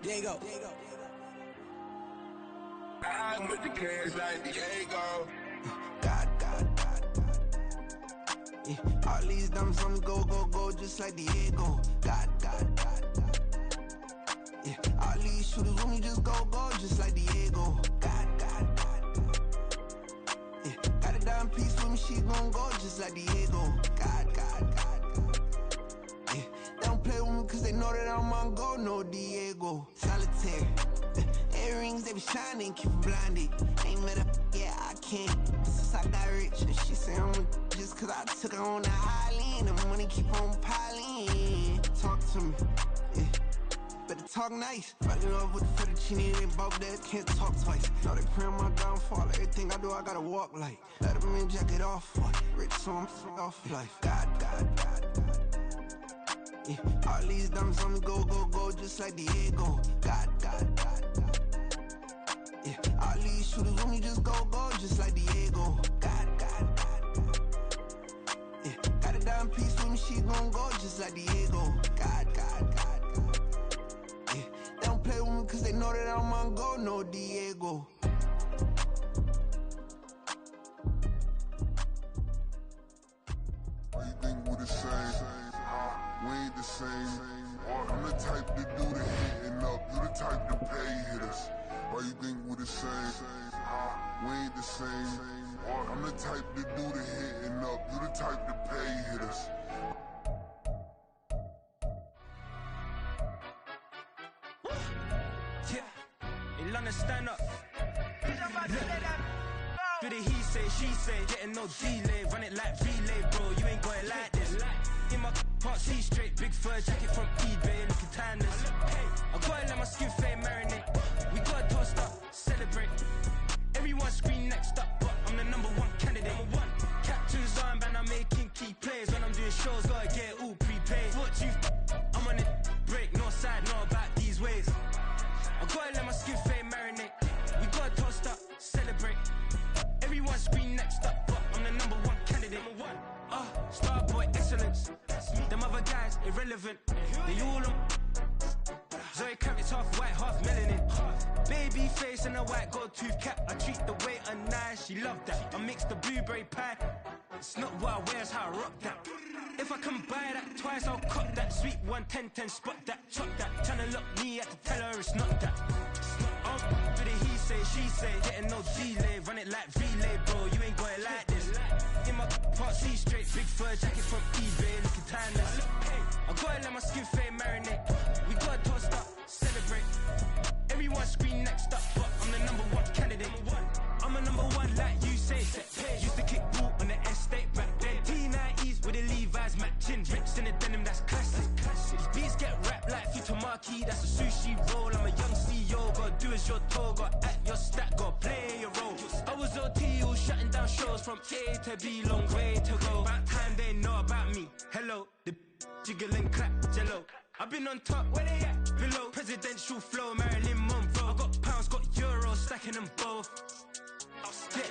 Diego. I'm with the cash like Diego. God. Yeah. All these diamonds on me go, just like Diego. God. Yeah. All these shooters on me just go, just like Diego. God. Yeah. Got a dime piece with me, she gon' go just like Diego. God. Yeah. They don't play with me cause they know that I'm on go, no Diego. Solitaire. Earrings, they be shining, keep them blinded. Ain't met up, yeah, I can't. Since I got rich, and she say I'm just cause I took her on the island. The money keep on piling. Talk to me, yeah. Better talk nice. Fall in love with the fettuccine, they both dead, can't talk twice. Now they pray on my downfall, everything I do, I gotta walk like. Let them in, jacket off, rich, so I'm off life. God. Yeah. All these diamonds on me go, just like Diego. God. Yeah, all these shooters on me just go, just like Diego. God. Yeah, got a dime piece with me, she gon' go just like Diego. God. Yeah, they don't play with me cause they know that I'm on go, no Diego. Why you think we the same? We ain't the same. I'm the type to do the hitting up, you the type to pay hitters. Why you think we the same? We ain't the same. I'm the type to do the hitting up, you the type to pay hitters. Yeah, in London stand up. Do the he say, she say, getting no delay. Run it like relay, bro, you ain't got it like this. In my can't see straight, big fur jacket from eBay, looking timeless. I gotta let my skin fade marinate. We gotta toast up, celebrate. Everyone scream next up, but I'm the number one candidate. Captain's armband, I'm making key plays. When I'm doing shows, gotta get it all prepaid. What you I'm on it, break, no side, no about these ways. I gotta let my skin fade marinate. We gotta toast up, celebrate. Everyone scream next up, but I'm the number one candidate. Starboy excellence. Them other guys irrelevant. They all on. Zoe Kravitz half white, half melanin. Baby face and a white gold tooth cap. I treat the waiter nice, she love that. I mix the blueberry pie. It's not what I wear, it's how I rock that. If I can buy that twice, I'll cop that. Sweet 110, spot that, chop that. Tryna lock me, I have to tell her it's not that. Do the he say, she say, getting no delay. Run it like relay, bro, you ain't got it like this. In my can't see straight, big fur jacket from eBay, looking timeless. I gotta let my skin fade marinate. We gotta toast up, celebrate. Everyone scream next up, but I'm the number one candidate. I'm a number one like you say. Used to kick ball on the estate back then. T90s with the Levi's matching. Rips in the denim, that's classic. These beats get wrapped like Futamaki, that's a sushi roll. I'm a young CEO, gotta do as you're told. Gotta act your stat, gotta play your role. I was OT, all shutting down shows from A to B, long way to go. About time they know about me. Hello, the jiggle and clap, jello. I've been on top, where they at? Below, presidential flow, Marilyn Monroe. I got pounds, got euros, stacking them both. Yeah,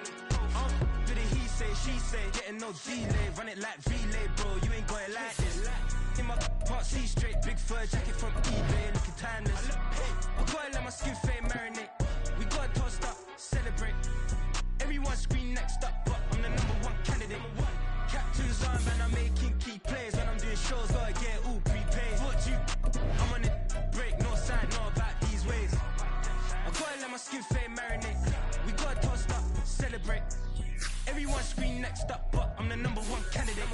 do the he say, she say, getting no delay. Run it like relay, bro, you ain't got it like this. In my can't see straight, big fur jacket from eBay, looking timeless. I gotta let my skin fade marinate. We gotta toast up, celebrate. Everyone scream next up, but I'm the number one candidate. Captain's armband, I'm making key plays. When I'm doing shows, gotta get it all prepaid. What you I'm on it, break, no side, no about these ways. I gotta let my skin fade marinate. We gotta toast up, celebrate. Everyone scream next up, but I'm the number one candidate.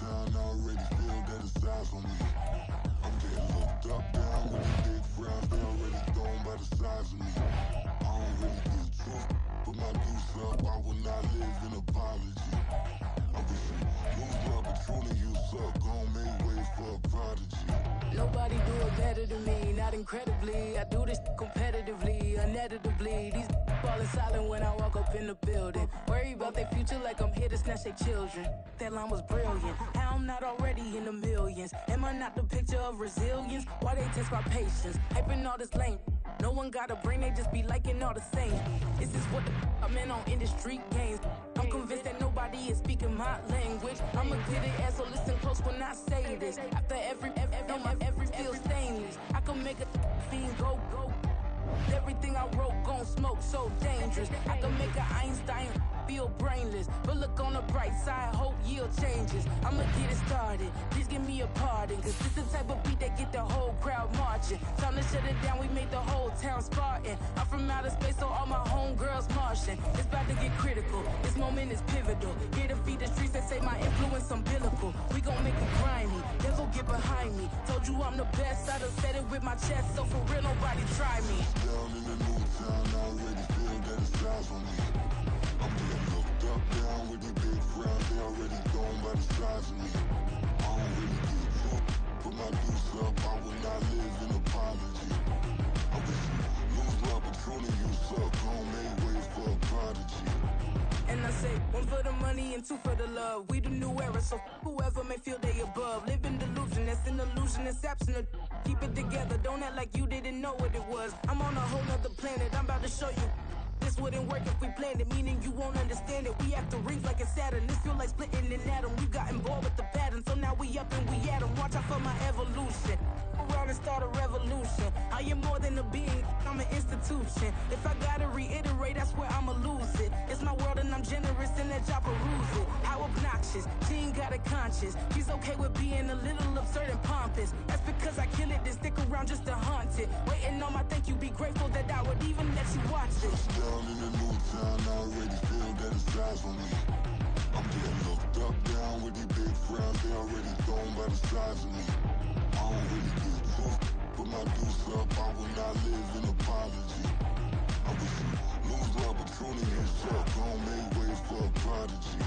town, I already feel that it's eyes on me. I'm getting looked up, down with these big frowns, they already thrown by the size of me. I don't really give truth, but my deuce up, I will not live in apology. I wish you moved up, but truly you suck, gon' make way for a prodigy. Nobody do it better than me, not incredibly. I do this competitively, uneditably. These falling silent when I walk up in the building. Worry about their future like I'm here to snatch their children. That line was brilliant. How I'm not already in the millions? Am I not the picture of resilience? Why they test my patience? Hyping all this lame. No one got a brain, they just be liking all the same. Is this what the I'm in on industry games? I'm convinced that nobody is speaking my language. I'ma get it ass, so listen close when I say this. After every feel stainless. I can make a fiend go. Everything I wrote gon' smoke, so dangerous. I can make an Einstein feel brainless. But look on the bright side, hope yield changes. I'ma get it started, please give me a pardon. Cause this the type of beat that get the whole crowd marching. Time to shut it down, we made the whole town Spartan. I'm from outer space, so all my homegirls Martian. It's about to get critical, this moment is pivotal. Here to feed the streets that say my influence umbilical. We gon' make it grimy, then go get behind me. Told you I'm the best, I done said it with my chest. So for real, nobody try me. Down in the new town, I already feel that it's eyes on me. I'm getting looked up, down with these big frowns, they already thrown by the size of me. I don't really give truth, but my deuce up, I will not live in apology. I wish you lose up, but truly you suck, gon' make way for a prodigy. And I say, one for the money and two for the love. We the new era, so whoever may feel they above. Live in delusion, that's an illusion, that's absent. Keep it together, don't act like you didn't know what it was. I'm on a whole nother planet, I'm about to show you. This wouldn't work if we planned it, meaning you won't understand it. We have to rings like a Saturn, this feel like splitting an atom. You got involved with the pattern, so now we up and we at 'em. Watch out for my evolution. Around and start a revolution. I am more than a being, I'm an institution. If I gotta reiterate, that's where I'ma lose it. It's my world and I'm generous and that y'all peruse it. How obnoxious, she ain't got a conscience. She's okay with being a little absurd and pompous. That's because I kill it, then stick around just to haunt it. Waiting on my thank you, be grateful that I would even let you watch this. Down in the new town, I already feel that it's eyes on me. I'm getting looked up, down with these big frowns, they already thrown by the size of me. I don't really give truth, but my deuce up, I will not live in apology. I wish you lose up, but truly you suck, gon' make way for a prodigy.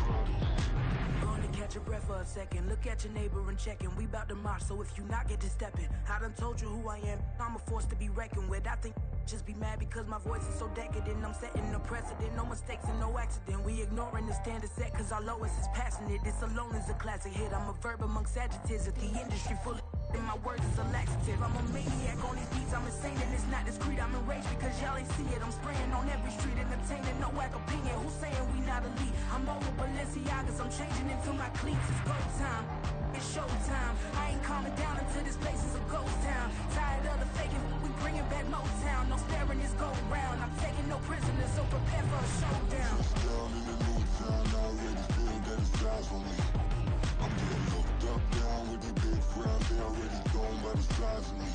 Gonna catch your breath for a second. Look at your neighbor and check in. We bout to march, so if you not get to stepping, I done told you who I am. I'm a force to be reckoned with. I think just be mad because my voice is so decadent. I'm setting a precedent, no mistakes and no accident. We ignoring the standard set cause our lowest is passionate. This alone is a classic hit. I'm a verb amongst adjectives. If the industry full of and my words is a laxative. I'm a maniac on these beats, I'm insane and it's not discreet. I'm enraged because y'all ain't see it. I'm spraying on every street, entertaining, no whack opinion. Who's saying we not elite? I'm over Balenciagas, I'm changing into my cleats. It's go time, it's showtime. I ain't calming down until this place is a ghost town. Tired of the faking, we bringing back Motown. No sparing this go round. I'm taking no prisoners, so prepare for a showdown. Down in the new town, I already feel that it's eyes on me. I'm getting looked up, down with these big frowns, they already thrown by the size of me.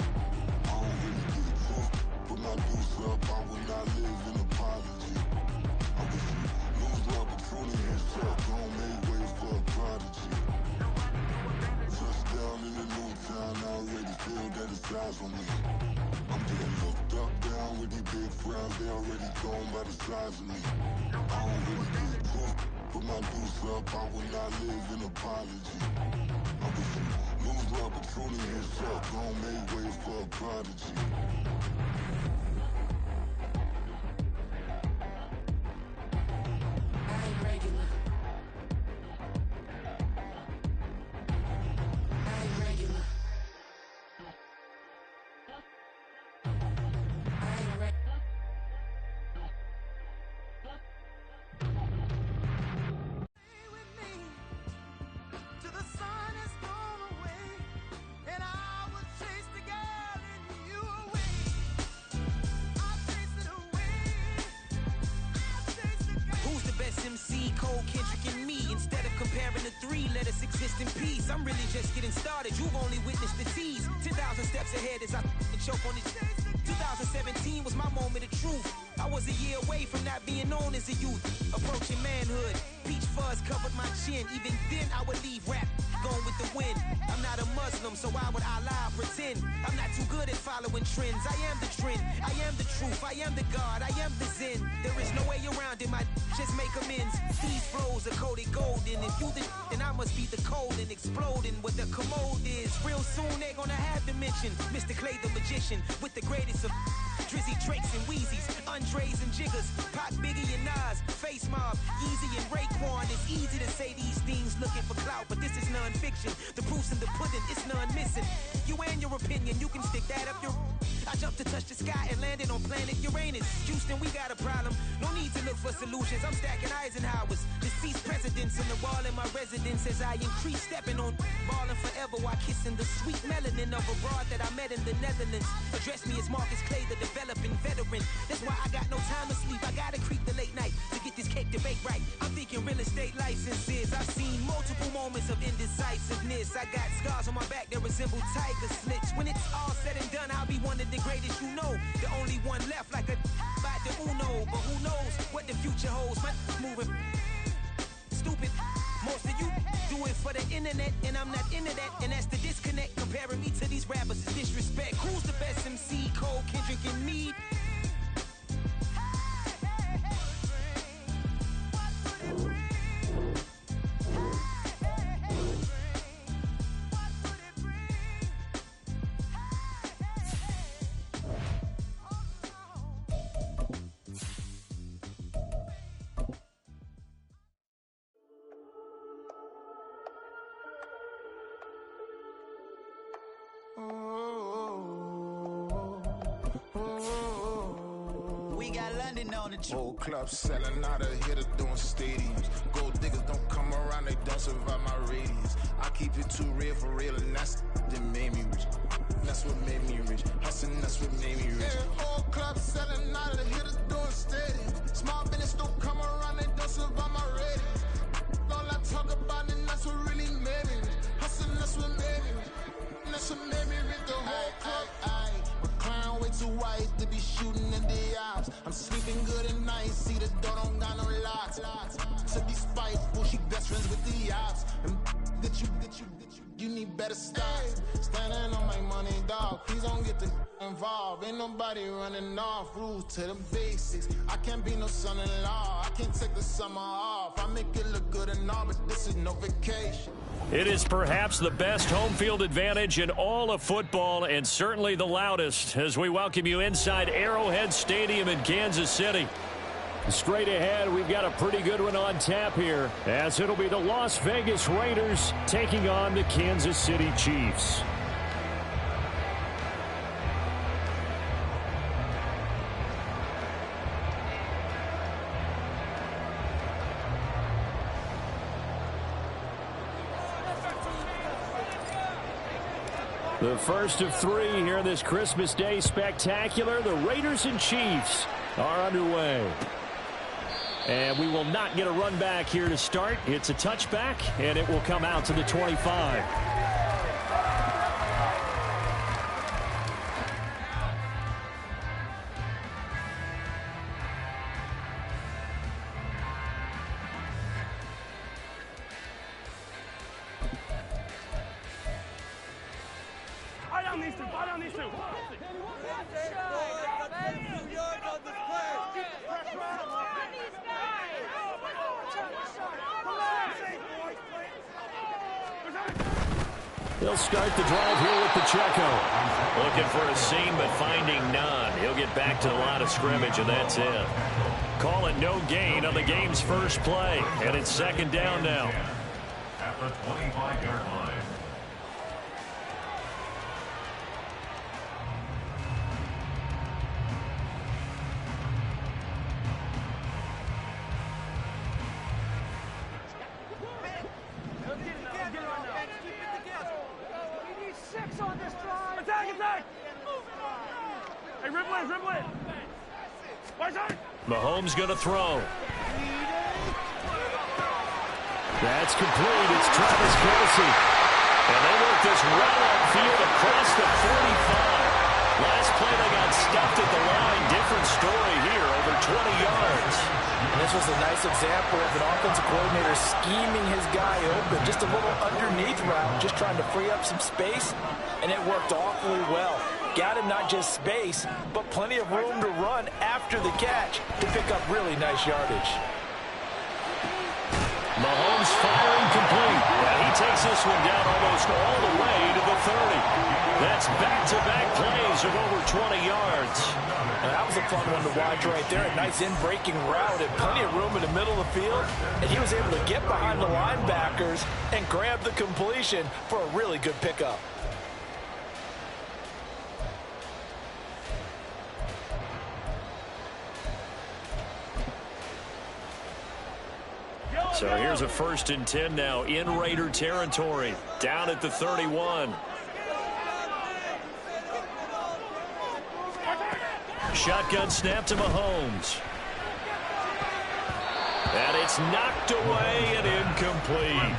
I don't really give truth, but my deuce up, I will not live in apology. I wish you lose up, but truly you suck, gon' make way for a prodigy. Touchdown in the new town, I already feel that it's eyes on me. I'm getting looked up, down with these big frowns, they already thrown by the size of me. I don't really give truth, but my deuce up, I will not live in apology. I wish you lose up, but truly you suck, gon' make way for a prodigy. I ain't regular. I ain't regular. I ain't regular. Stay with me till the sun has gone away, and I will chase the girl in you away. I'll chase it away. I'll chase the girl. Who's the best MC? Cole, Kendrick, and me. Instead of comparing the three, let us exist in peace. I'm really just getting started. You've only witnessed the tease. 10,000 steps ahead as I choke on it. 2017 was my moment of truth. I was a year away from not being known as a youth. Approaching manhood. Peach fuzz must covered my chin. Even then, I would leave rap going with the wind. I'm not a Muslim, so why would Allah pretend? I'm not too good at following trends. I am the trend, I am the truth, I am the God, I am the Zen. There is no way around it, my just make amends. These flows are coated golden. If you the then I must be the cold and exploding what the commode is. Real soon they're gonna have to mention Mr. Clay the magician with the greatest of Drizzy, Drakes, and Wheezies, Andres and Jiggers, Pac, Biggie, and Nas, Face Mob, Easy and Raekwon. It's easy to say these things looking for clout, but this is non-fiction. The proof's in the pudding, it's none missing. You and your opinion, you can stick that up your... I jumped to touch the sky and landed on planet Uranus. Houston, we got a problem. No need to look for solutions. I'm stacking Eisenhowers. Deceased presidents in the wall in my residence as I increase stepping on ballin' forever while kissing the sweet melanin of a broad that I met in the Netherlands. Address me as Marcus Clay, the developing veteran. That's why I got no time to sleep. I gotta creep the late night to get this cake to bake right. I'm thinking real estate licenses. I've seen multiple moments of indecisiveness. I got scars on my back that resemble tiger slits. When it's all said and done, I'll be one of the greatest you know. The only one left like a by the Uno. But who knows what the future holds? My moving stupid. Most of you do it for the internet, and I'm not into that. And that's the disconnect. Comparing me to these rappers is disrespect. Who's the best MC? Cole, Kendrick, and me? Whole club selling out of hitter doing stadiums. Gold diggers don't come around, they don't survive my radius. I keep it too real for real, and that's that made me rich. That's what made me rich. Hustling, that's what made me rich. Yeah, whole club selling out of hitters doing stadiums. Small business don't come around, they don't survive my radius. All I talk about, and that's what really made me rich. Hustling, that's what made me rich. That's what made me rich. The whole club. Clown way too white to be shooting in the eyes. I'm sleeping good at night, see the door don't got no locks. To be spiteful, she best friends with the ops. And that you need better stop. Standing on my money, dog. Please don't get the involved. Ain't nobody running off. Rules to the basics. I can't be no son-in-law. I can't take the summer off. I make it look good and all, but this is no vacation. It is perhaps the best home field advantage in all of football, and certainly the loudest, as we welcome you inside Arrowhead Stadium in Kansas City. Straight ahead, we've got a pretty good one on tap here, as it'll be the Las Vegas Raiders taking on the Kansas City Chiefs. The first of three here in this Christmas Day spectacular. The Raiders and Chiefs are underway. And we will not get a run back here to start. It's a touchback, and it will come out to the 25. They'll start the drive here with Pacheco. Looking for a seam, but finding none. He'll get back to the line of scrimmage, and that's it. Call it no gain on the game's first play, and it's second down now. At the 25-yard line. Mahomes going to throw. That's complete. It's Travis Kelce. And they work this right upfield across the 45. Last play they got stuffed at the line. Different story here, over 20 yards. And this was a nice example of an offensive coordinator scheming his guy open. Just a little underneath route, just trying to free up some space, and it worked awfully well. Got him not just space, but plenty of room to run after the catch to pick up really nice yardage. Mahomes firing complete. And he takes this one down almost all the way to the 30. That's back-to-back plays of over 20 yards. And that was a fun one to watch right there. A nice in-breaking route and plenty of room in the middle of the field. And he was able to get behind the linebackers and grab the completion for a really good pickup. So here's a 1st and 10 now in Raider territory, down at the 31. Shotgun snap to Mahomes. And it's knocked away and incomplete.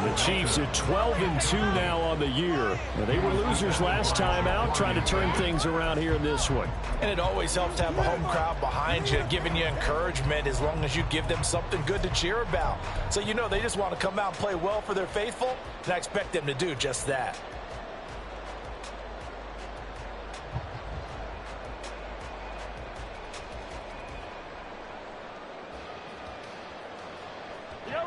The Chiefs at 12-2 now on the year. They were losers last time out, trying to turn things around here in this one. And it always helps to have a home crowd behind you, giving you encouragement as long as you give them something good to cheer about. So you know they just want to come out and play well for their faithful, and I expect them to do just that.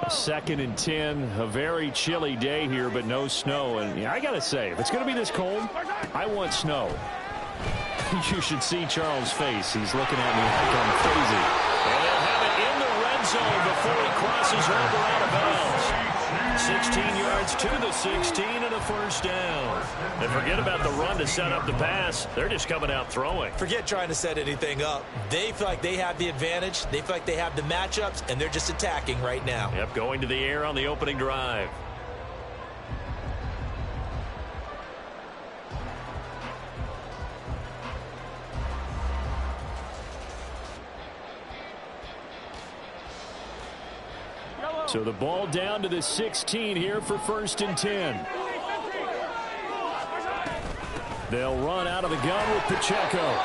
Second and 10, a very chilly day here, but no snow. And yeah, I got to say, if it's going to be this cold, I want snow. You should see Charles' face. He's looking at me like I'm crazy. And they'll have it in the red zone before he crosses over out of bounds. 16 yards to the 16 and a 1st down. And forget about the run to set up the pass. They're just coming out throwing. Forget trying to set anything up. They feel like they have the advantage. They feel like they have the matchups, and they're just attacking right now. Yep, going to the air on the opening drive. So the ball down to the 16 here for 1st and 10. They'll run out of the gun with Pacheco.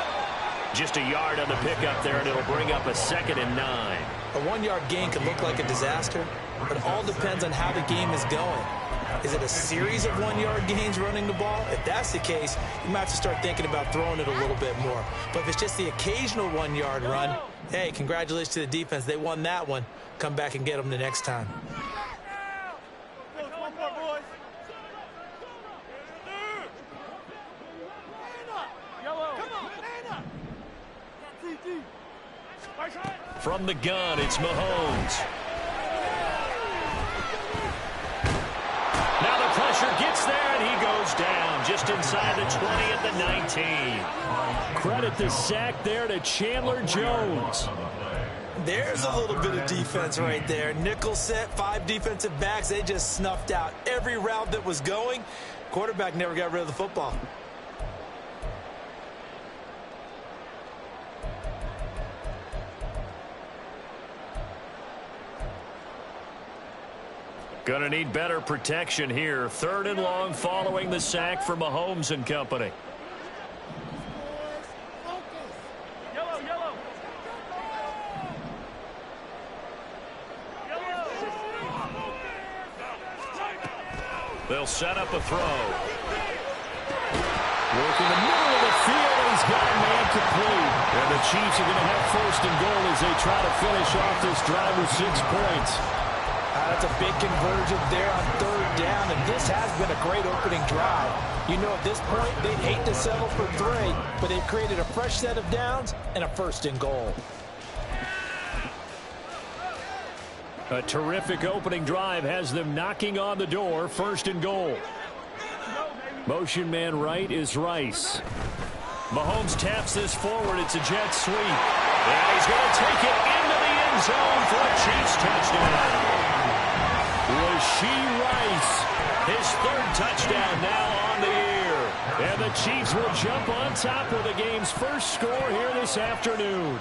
Just a yard on the pickup there, and it'll bring up a 2nd and 9. A 1-yard gain can look like a disaster, but it all depends on how the game is going. Is it a series of 1-yard gains running the ball? If that's the case, you might have to start thinking about throwing it a little bit more. But if it's just the occasional 1-yard run, hey, congratulations to the defense. They won that one. Come back and get them the next time. From the gun, it's Mahomes. Now the pressure gets there, and he goes down just inside the 20 at the 19. Credit the sack there to Chandler Jones. There's a little bit of defense right there. Nickel set, 5 defensive backs. They just snuffed out every route that was going. Quarterback never got rid of the football. Gonna need better protection here. 3rd and long following the sack for Mahomes and company. They'll set up a throw. Working the middle of the field, he's got a man complete. And the Chiefs are going to have 1st and goal as they try to finish off this drive with 6 points. That's a big conversion there on 3rd down, and this has been a great opening drive. You know, at this point, they'd hate to settle for 3, but they've created a fresh set of downs and a 1st and goal. A terrific opening drive has them knocking on the door. 1st and goal. Motion man right is Rice. Mahomes taps this forward. It's a jet sweep. And he's going to take it into the end zone for a Chiefs touchdown. Rashee Rice, his 3rd touchdown now on the year. And the Chiefs will jump on top with the game's first score here this afternoon.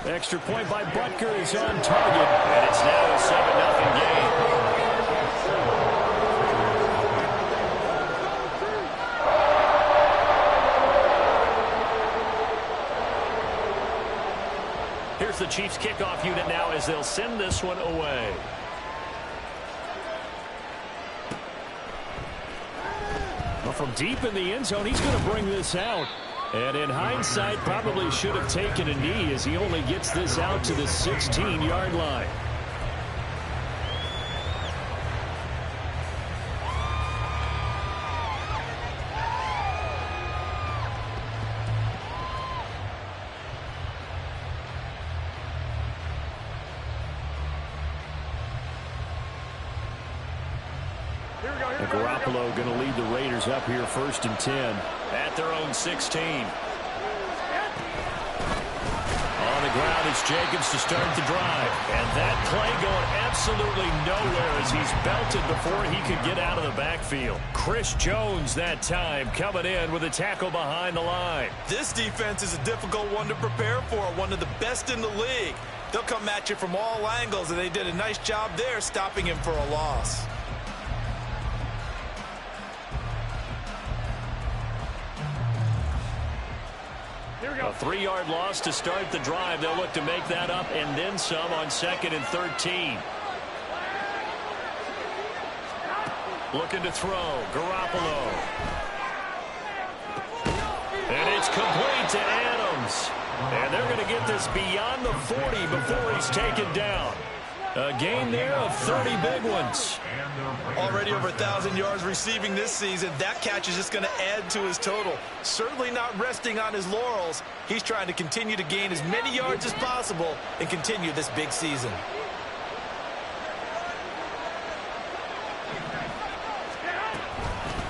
Extra point by Butker is on target, and it's now a 7-0 game. Here's the Chiefs kickoff unit now as they'll send this one away. Well, from deep in the end zone, he's going to bring this out. And in hindsight, probably should have taken a knee as he only gets this out to the 16-yard line. Garoppolo going to lead the Raiders up here 1st and 10 at their own 16. On the ground, it's Jacobs to start the drive. And that play going absolutely nowhere as he's belted before he could get out of the backfield. Chris Jones that time coming in with a tackle behind the line. This defense is a difficult one to prepare for, one of the best in the league. They'll come at you from all angles, and they did a nice job there stopping him for a loss. A 3-yard loss to start the drive. They'll look to make that up and then some on 2nd and 13. Looking to throw. Garoppolo. And it's complete to Adams. And they're going to get this beyond the 40 before he's taken down. A gain there of 30 big ones. Already over 1,000 yards receiving this season. That catch is just going to add to his total. Certainly not resting on his laurels. He's trying to continue to gain as many yards as possible and continue this big season.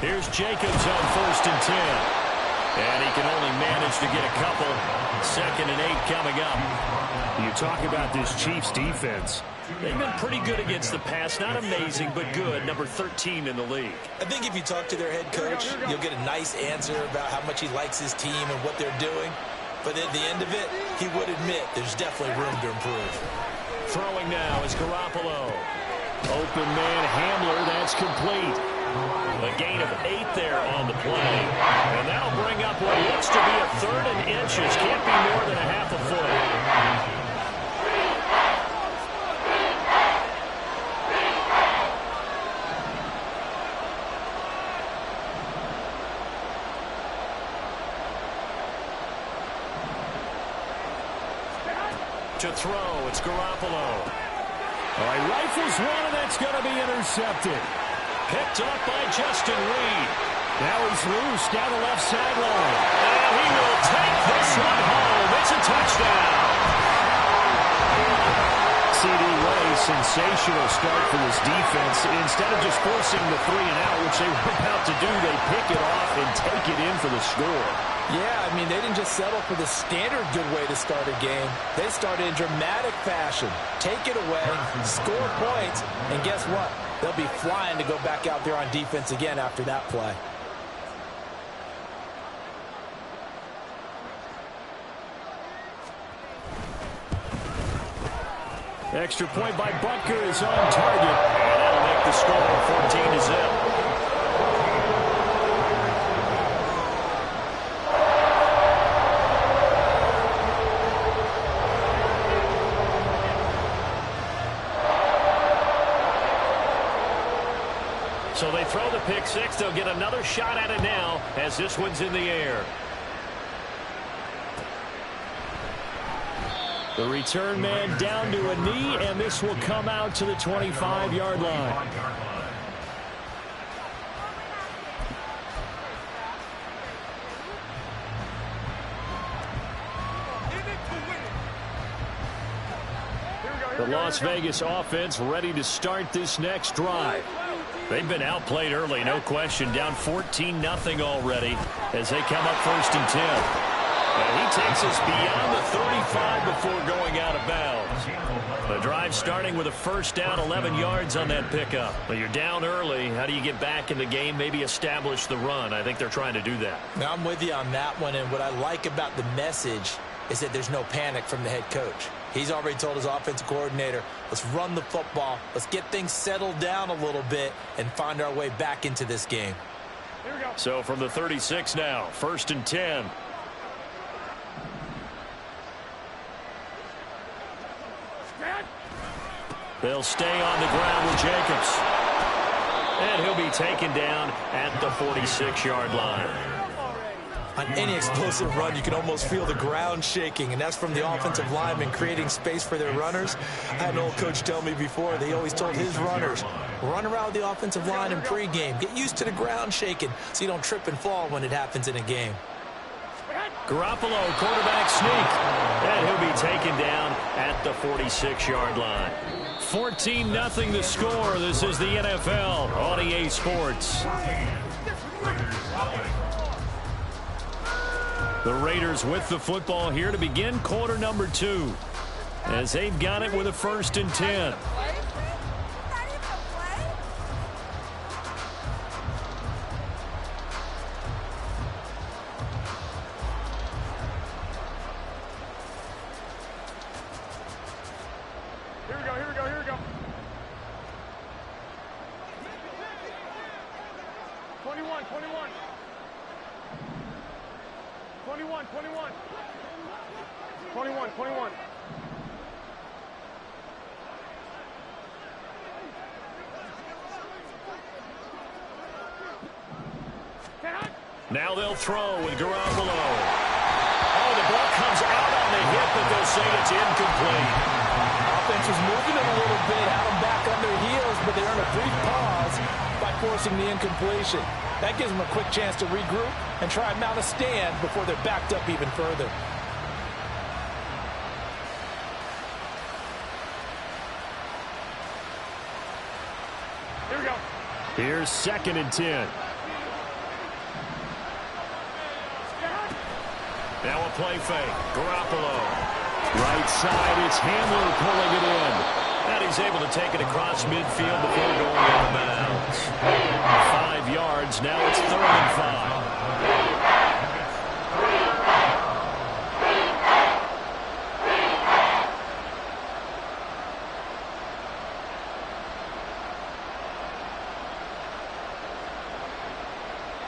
Here's Jacobs on 1st and 10. And he can only manage to get a couple. 2nd and 8 coming up. You talk about this Chiefs defense. They've been pretty good against the pass. Not amazing, but good. Number 13 in the league. I think if you talk to their head coach, you'll get a nice answer about how much he likes his team and what they're doing. But at the end of it, he would admit there's definitely room to improve. Throwing now is Garoppolo. Open man Hamler, that's complete. A gain of 8 there on the play. And that'll bring up what looks to be a 3rd and inches. Can't be more than a half a foot. To throw, it's Garoppolo. All right, rifles one, and that's going to be intercepted. Picked up by Justin Reed. Now he's loose down the left sideline. And he will take this one home. It's a touchdown. C.D. Ray, sensational start for this defense. Instead of just forcing the 3-and-out, which they were about to do, they pick it off and take it in for the score. Yeah, I mean, they didn't just settle for the standard good way to start a game. They started in dramatic fashion. Take it away, score points, and guess what? They'll be flying to go back out there on defense again after that play. Extra point by Butker is on target. And that'll make the score 14-0. So they throw the pick six. They'll get another shot at it now as this one's in the air. The return man down to a knee, and this will come out to the 25-yard line. The Las Vegas offense ready to start this next drive. They've been outplayed early, no question. Down 14-0 already as they come up 1st and 10. And he takes us beyond the 35 before going out of bounds. The drive starting with a first down, 11 yards on that pickup. But you're down early. How do you get back in the game, maybe establish the run? I think they're trying to do that. Now, I'm with you on that one, and what I like about the message is that there's no panic from the head coach. He's already told his offensive coordinator, let's run the football, let's get things settled down a little bit and find our way back into this game. Here we go. So from the 36 now, 1st and 10. They'll stay on the ground with Jacobs. And he'll be taken down at the 46-yard line. On any explosive run, you can almost feel the ground shaking, and that's from the offensive linemen creating space for their runners. I had an old coach tell me before, they always told his runners, run around the offensive line in pregame. Get used to the ground shaking so you don't trip and fall when it happens in a game. Garoppolo, quarterback sneak. And he'll be taken down at the 46-yard line. 14-0 the score. This is the NFL on EA Sports. The Raiders with the football here to begin quarter number 2. As they've got it with a 1st and 10. Here we go. 21. 21. Now they'll throw with Garoppolo. Oh, the ball comes out on the hip, but they'll say it's incomplete. Offense was moving it a little bit, had them back on their heels, but they earned a brief pause by forcing the incompletion. That gives them a quick chance to regroup and try and mount a stand before they're backed up even further. Here we go. Here's 2nd and 10. Now a play fake. Garoppolo. Right side, it's Hamler pulling it in. And he's able to take it across midfield before going out of bounds. 5 yards, now it's 3rd and 5.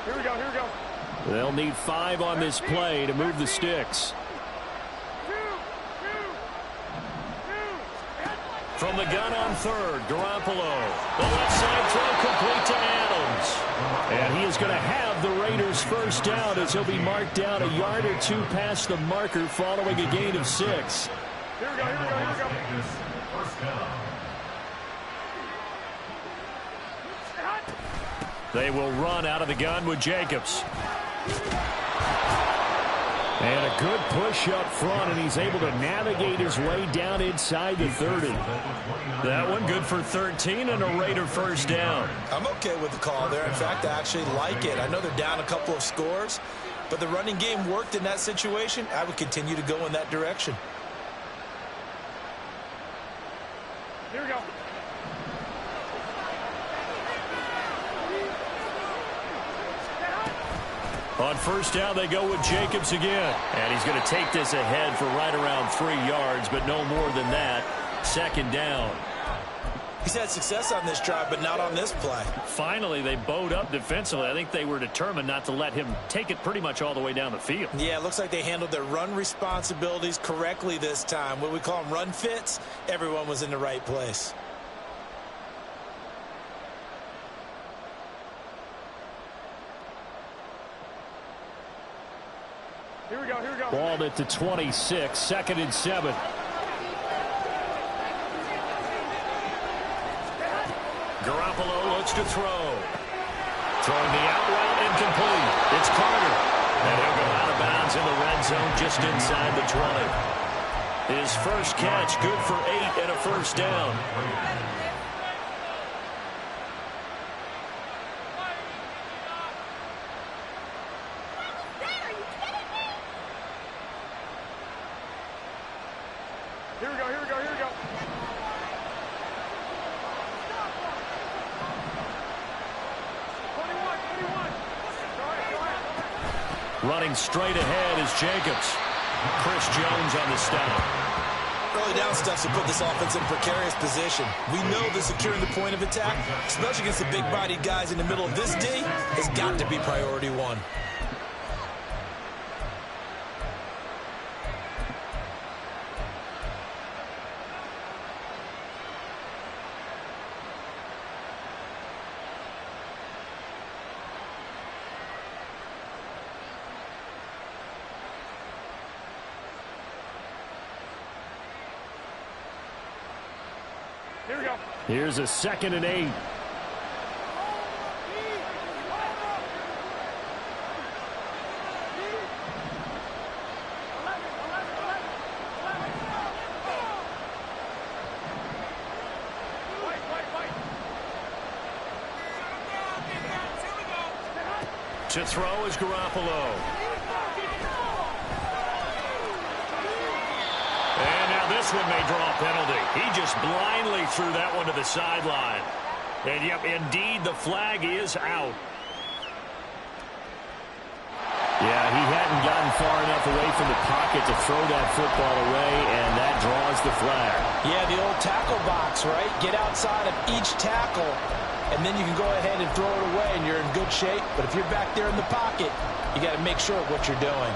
Here we go. They'll need 5 on this play to move the sticks. From the gun on 3rd, Garoppolo. The left side throw complete to Adams. And he is going to have the Raiders' 1st down as he'll be marked down a yard or 2 past the marker following a gain of 6. Here we go. They will run out of the gun with Jacobs. And a good push up front, and he's able to navigate his way down inside the 30. That one good for 13 and a Raider 1st down. I'm okay with the call there. In fact, I actually like it. I know they're down a couple of scores, but the running game worked in that situation. I would continue to go in that direction. Here we go. On 1st down, they go with Jacobs again. And he's going to take this ahead for right around 3 yards, but no more than that. 2nd down. He's had success on this drive, but not on this play. Finally, they bowed up defensively. I think they were determined not to let him take it pretty much all the way down the field. Yeah, it looks like they handled their run responsibilities correctly this time. What we call them run fits, everyone was in the right place. Here we go. Balled at the 26, 2nd and 7. Garoppolo looks to throw. Throwing the out route, incomplete. It's Carter. And he'll go out of bounds in the red zone just inside the 20. His 1st catch, good for 8 and a 1st down. Here we go. Running straight ahead is Jacobs. Chris Jones on the stop. Early down stuff to put this offense in precarious position. We know that securing the point of attack, especially against the big-bodied guys in the middle of this D, has got to be priority 1. Here we go. Here's a 2nd and 8. To throw is Garoppolo. And now this one may draw a penalty. He just blindly threw that one to the sideline. And yep, indeed, the flag is out. Yeah, he hadn't gotten far enough away from the pocket to throw that football away, and that draws the flag. Yeah, the old tackle box, right? Get outside of each tackle, and then you can go ahead and throw it away, and you're in good shape. But if you're back there in the pocket, you got to make sure of what you're doing.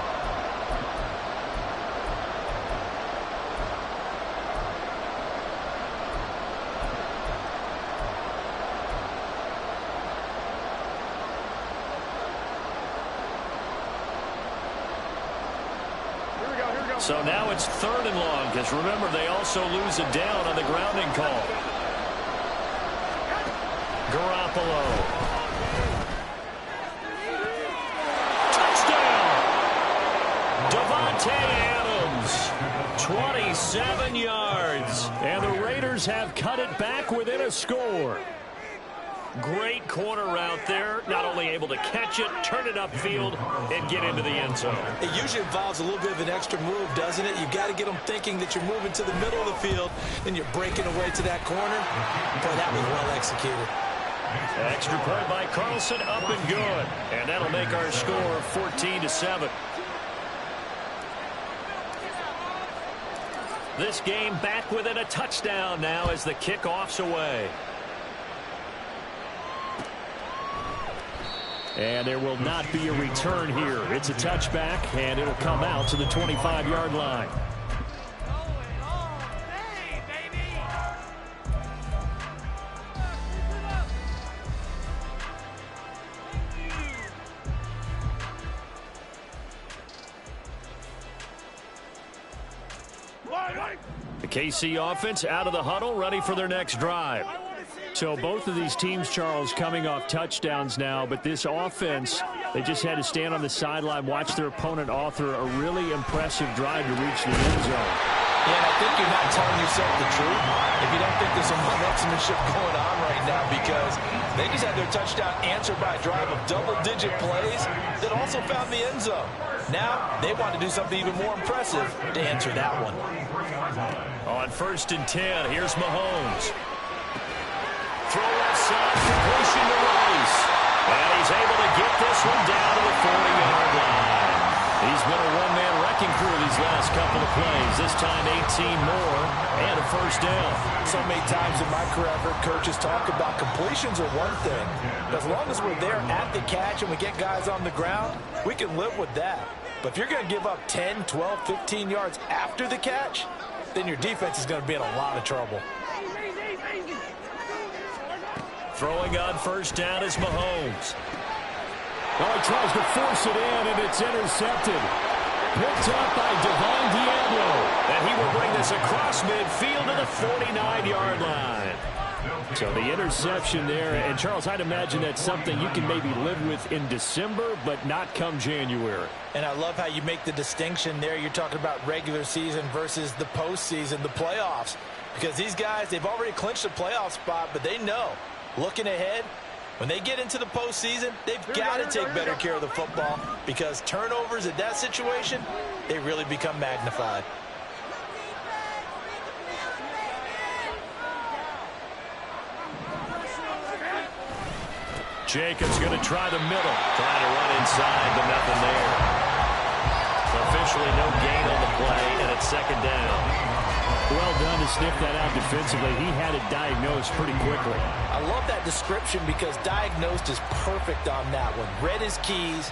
So now it's 3rd and long, because remember, they also lose it down on the grounding call. Garoppolo. Touchdown! Davante Adams. 27 yards. And the Raiders have cut it back within a score. Great corner route there. Not only able to catch it, turn it upfield, and get into the end zone. It usually involves a little bit of an extra move, doesn't it? You've got to get them thinking that you're moving to the middle of the field, and you're breaking away to that corner. Boy, that was well executed. Extra point by Carlson, up and good. And that'll make our score 14-7. This game back within a touchdown now as the kickoff's away. And there will not be a return here. It's a touchback, and it'll come out to the 25-yard line. The KC offense out of the huddle, ready for their next drive. So both of these teams, Charles, coming off touchdowns now, but this offense, they just had to stand on the sideline, watch their opponent author a really impressive drive to reach the end zone. Yeah, and I think you're not telling yourself the truth if you don't think there's some one-upsmanship going on right now, because they just had their touchdown answered by a drive of double-digit plays that also found the end zone. Now they want to do something even more impressive to answer that one. On 1st and 10, here's Mahomes. Throw left side, completion to Rice. And he's able to get this one down to the 40-yard line. He's been a one-man wrecking crew these last couple of plays. This time 18 more and a 1st down. So many times in my career, I've heard coaches talk about completions are one thing. As long as we're there at the catch and we get guys on the ground, we can live with that. But if you're going to give up 10, 12, 15 yards after the catch, then your defense is going to be in a lot of trouble. Throwing on 1st down is Mahomes. Oh, he tries to force it in, and it's intercepted. Picked up by Devon Diablo. And he will bring this across midfield to the 49-yard line. So the interception there, and Charles, I'd imagine that's something you can maybe live with in December, but not come January. And I love how you make the distinction there. You're talking about regular season versus the postseason, the playoffs. Because these guys, they've already clinched a playoff spot, but they know, looking ahead, when they get into the postseason, they've got to take better care of the football, because turnovers in that situation, they really become magnified. Jacobs going to try the middle. Trying to run inside, but nothing there. Officially no gain on the play, and it's 2nd down. Well done to sniff that out defensively. He had it diagnosed pretty quickly. I love that description, because diagnosed is perfect on that one. Read his keys,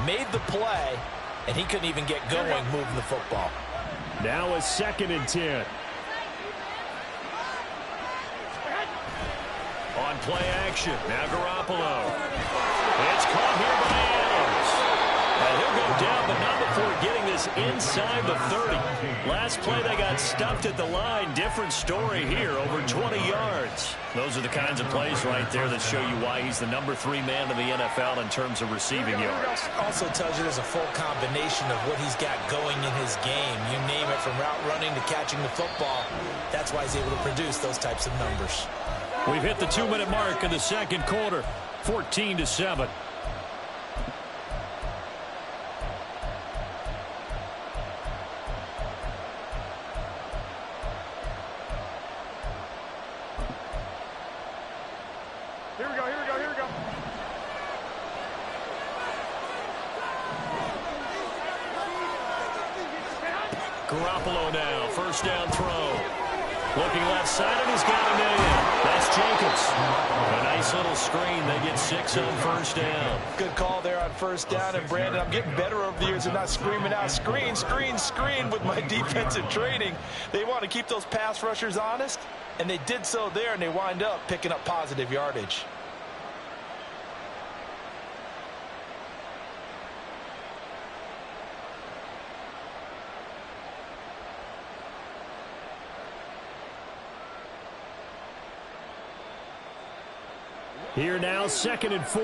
made the play, and he couldn't even get going moving the football. Now a 2nd and 10. On play action, now Garoppolo. It's caught here by Adams. And he'll will go down, but not before getting this inside the 30. Last play, they got stuffed at the line. Different story here, over 20 yards. Those are the kinds of plays right there that show you why he's the #3 man in the NFL in terms of receiving yards. Also tells you there's a full combination of what he's got going in his game. You name it, from route running to catching the football. That's why he's able to produce those types of numbers. We've hit the 2-minute mark in the second quarter, 14-7. Garoppolo now, first down throw. Looking left side, and he's got a million. That's Jacobs. A nice little screen. They get 6 on first down. Good call there on first down. And, Brandon, I'm getting better over the years and not screaming out, screen, screen, screen with my defensive training. They want to keep those pass rushers honest, and they did so there, and they wind up picking up positive yardage. Here now, 2nd and 4.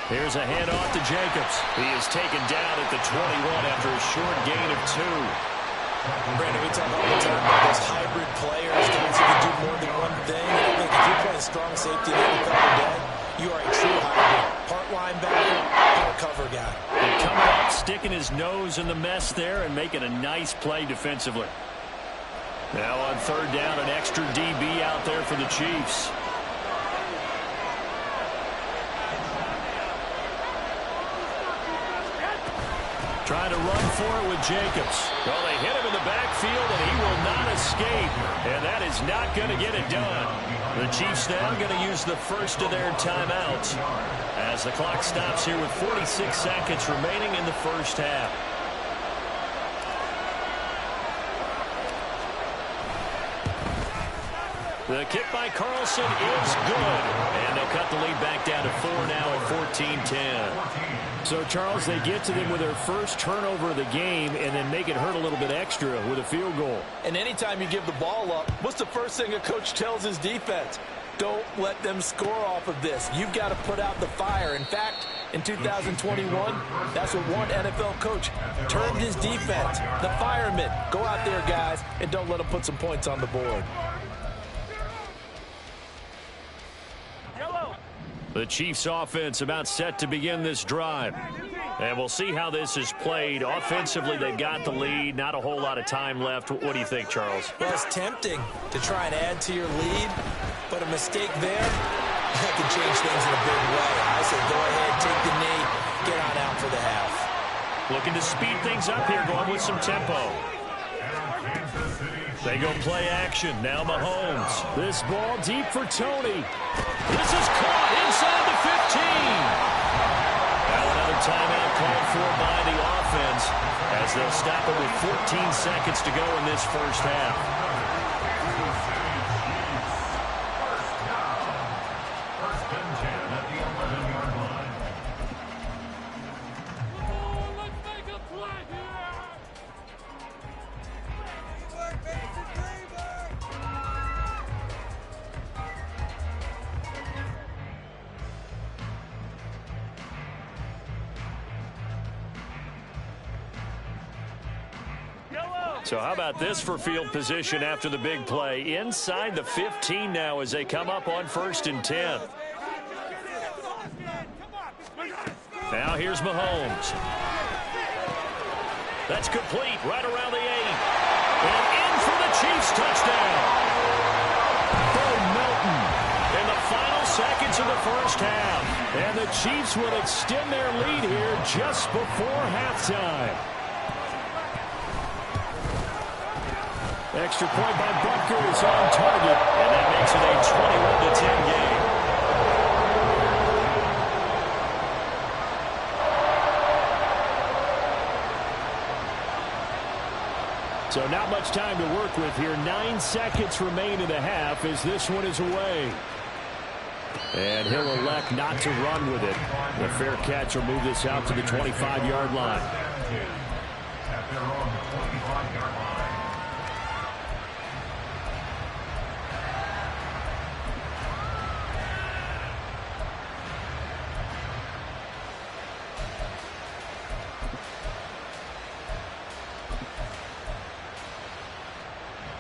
Here's a handoff to Jacobs. He is taken down at the 21 after a short gain of 2. Brandon, we talk all the time about those hybrid players, guys who can do more than one thing. And I think if you're playing strong safety in any cover day, you are a true hybrid. Part linebacker, part cover guy. And coming up, sticking his nose in the mess there and making a nice play defensively. Now on third down, an extra DB out there for the Chiefs. Trying to run for it with Jacobs. Well, they hit him in the backfield, and he will not escape. And that is not going to get it done. The Chiefs now going to use the first of their timeouts as the clock stops here with 46 seconds remaining in the first half. The kick by Carlson is good. And they'll cut the lead back down to 4 now at 14-10. So, Charles, they get to them with their first turnover of the game and then make it hurt a little bit extra with a field goal. And anytime you give the ball up, what's the first thing a coach tells his defense? Don't let them score off of this. You've got to put out the fire. In fact, in 2021, that's what one NFL coach termed his defense. The firemen. Go out there, guys, and don't let them put some points on the board. The Chiefs offense about set to begin this drive. And we'll see how this is played. Offensively, they've got the lead. Not a whole lot of time left. What do you think, Charles? Well, it's tempting to try and add to your lead, but a mistake there, that can change things in a big way. I say go ahead, take the knee, get on out for the half. Looking to speed things up here, going with some tempo. They go play action. Now Mahomes. This ball deep for Tony. This is caught inside the 15. Now another timeout called for by the offense as they'll stop it with 14 seconds to go in this first half. So how about this for field position after the big play? Inside the 15 now as they come up on 1st and 10. Now here's Mahomes. That's complete right around the 8. And in for the Chiefs touchdown. Bo Melton in the final seconds of the first half. And the Chiefs will extend their lead here just before halftime. Extra point by Butker is on target. And that makes it a 21-10 game. So not much time to work with here. 9 seconds remain in the half as this one is away. And he'll elect not to run with it. The fair catch will move this out to the 25-yard line.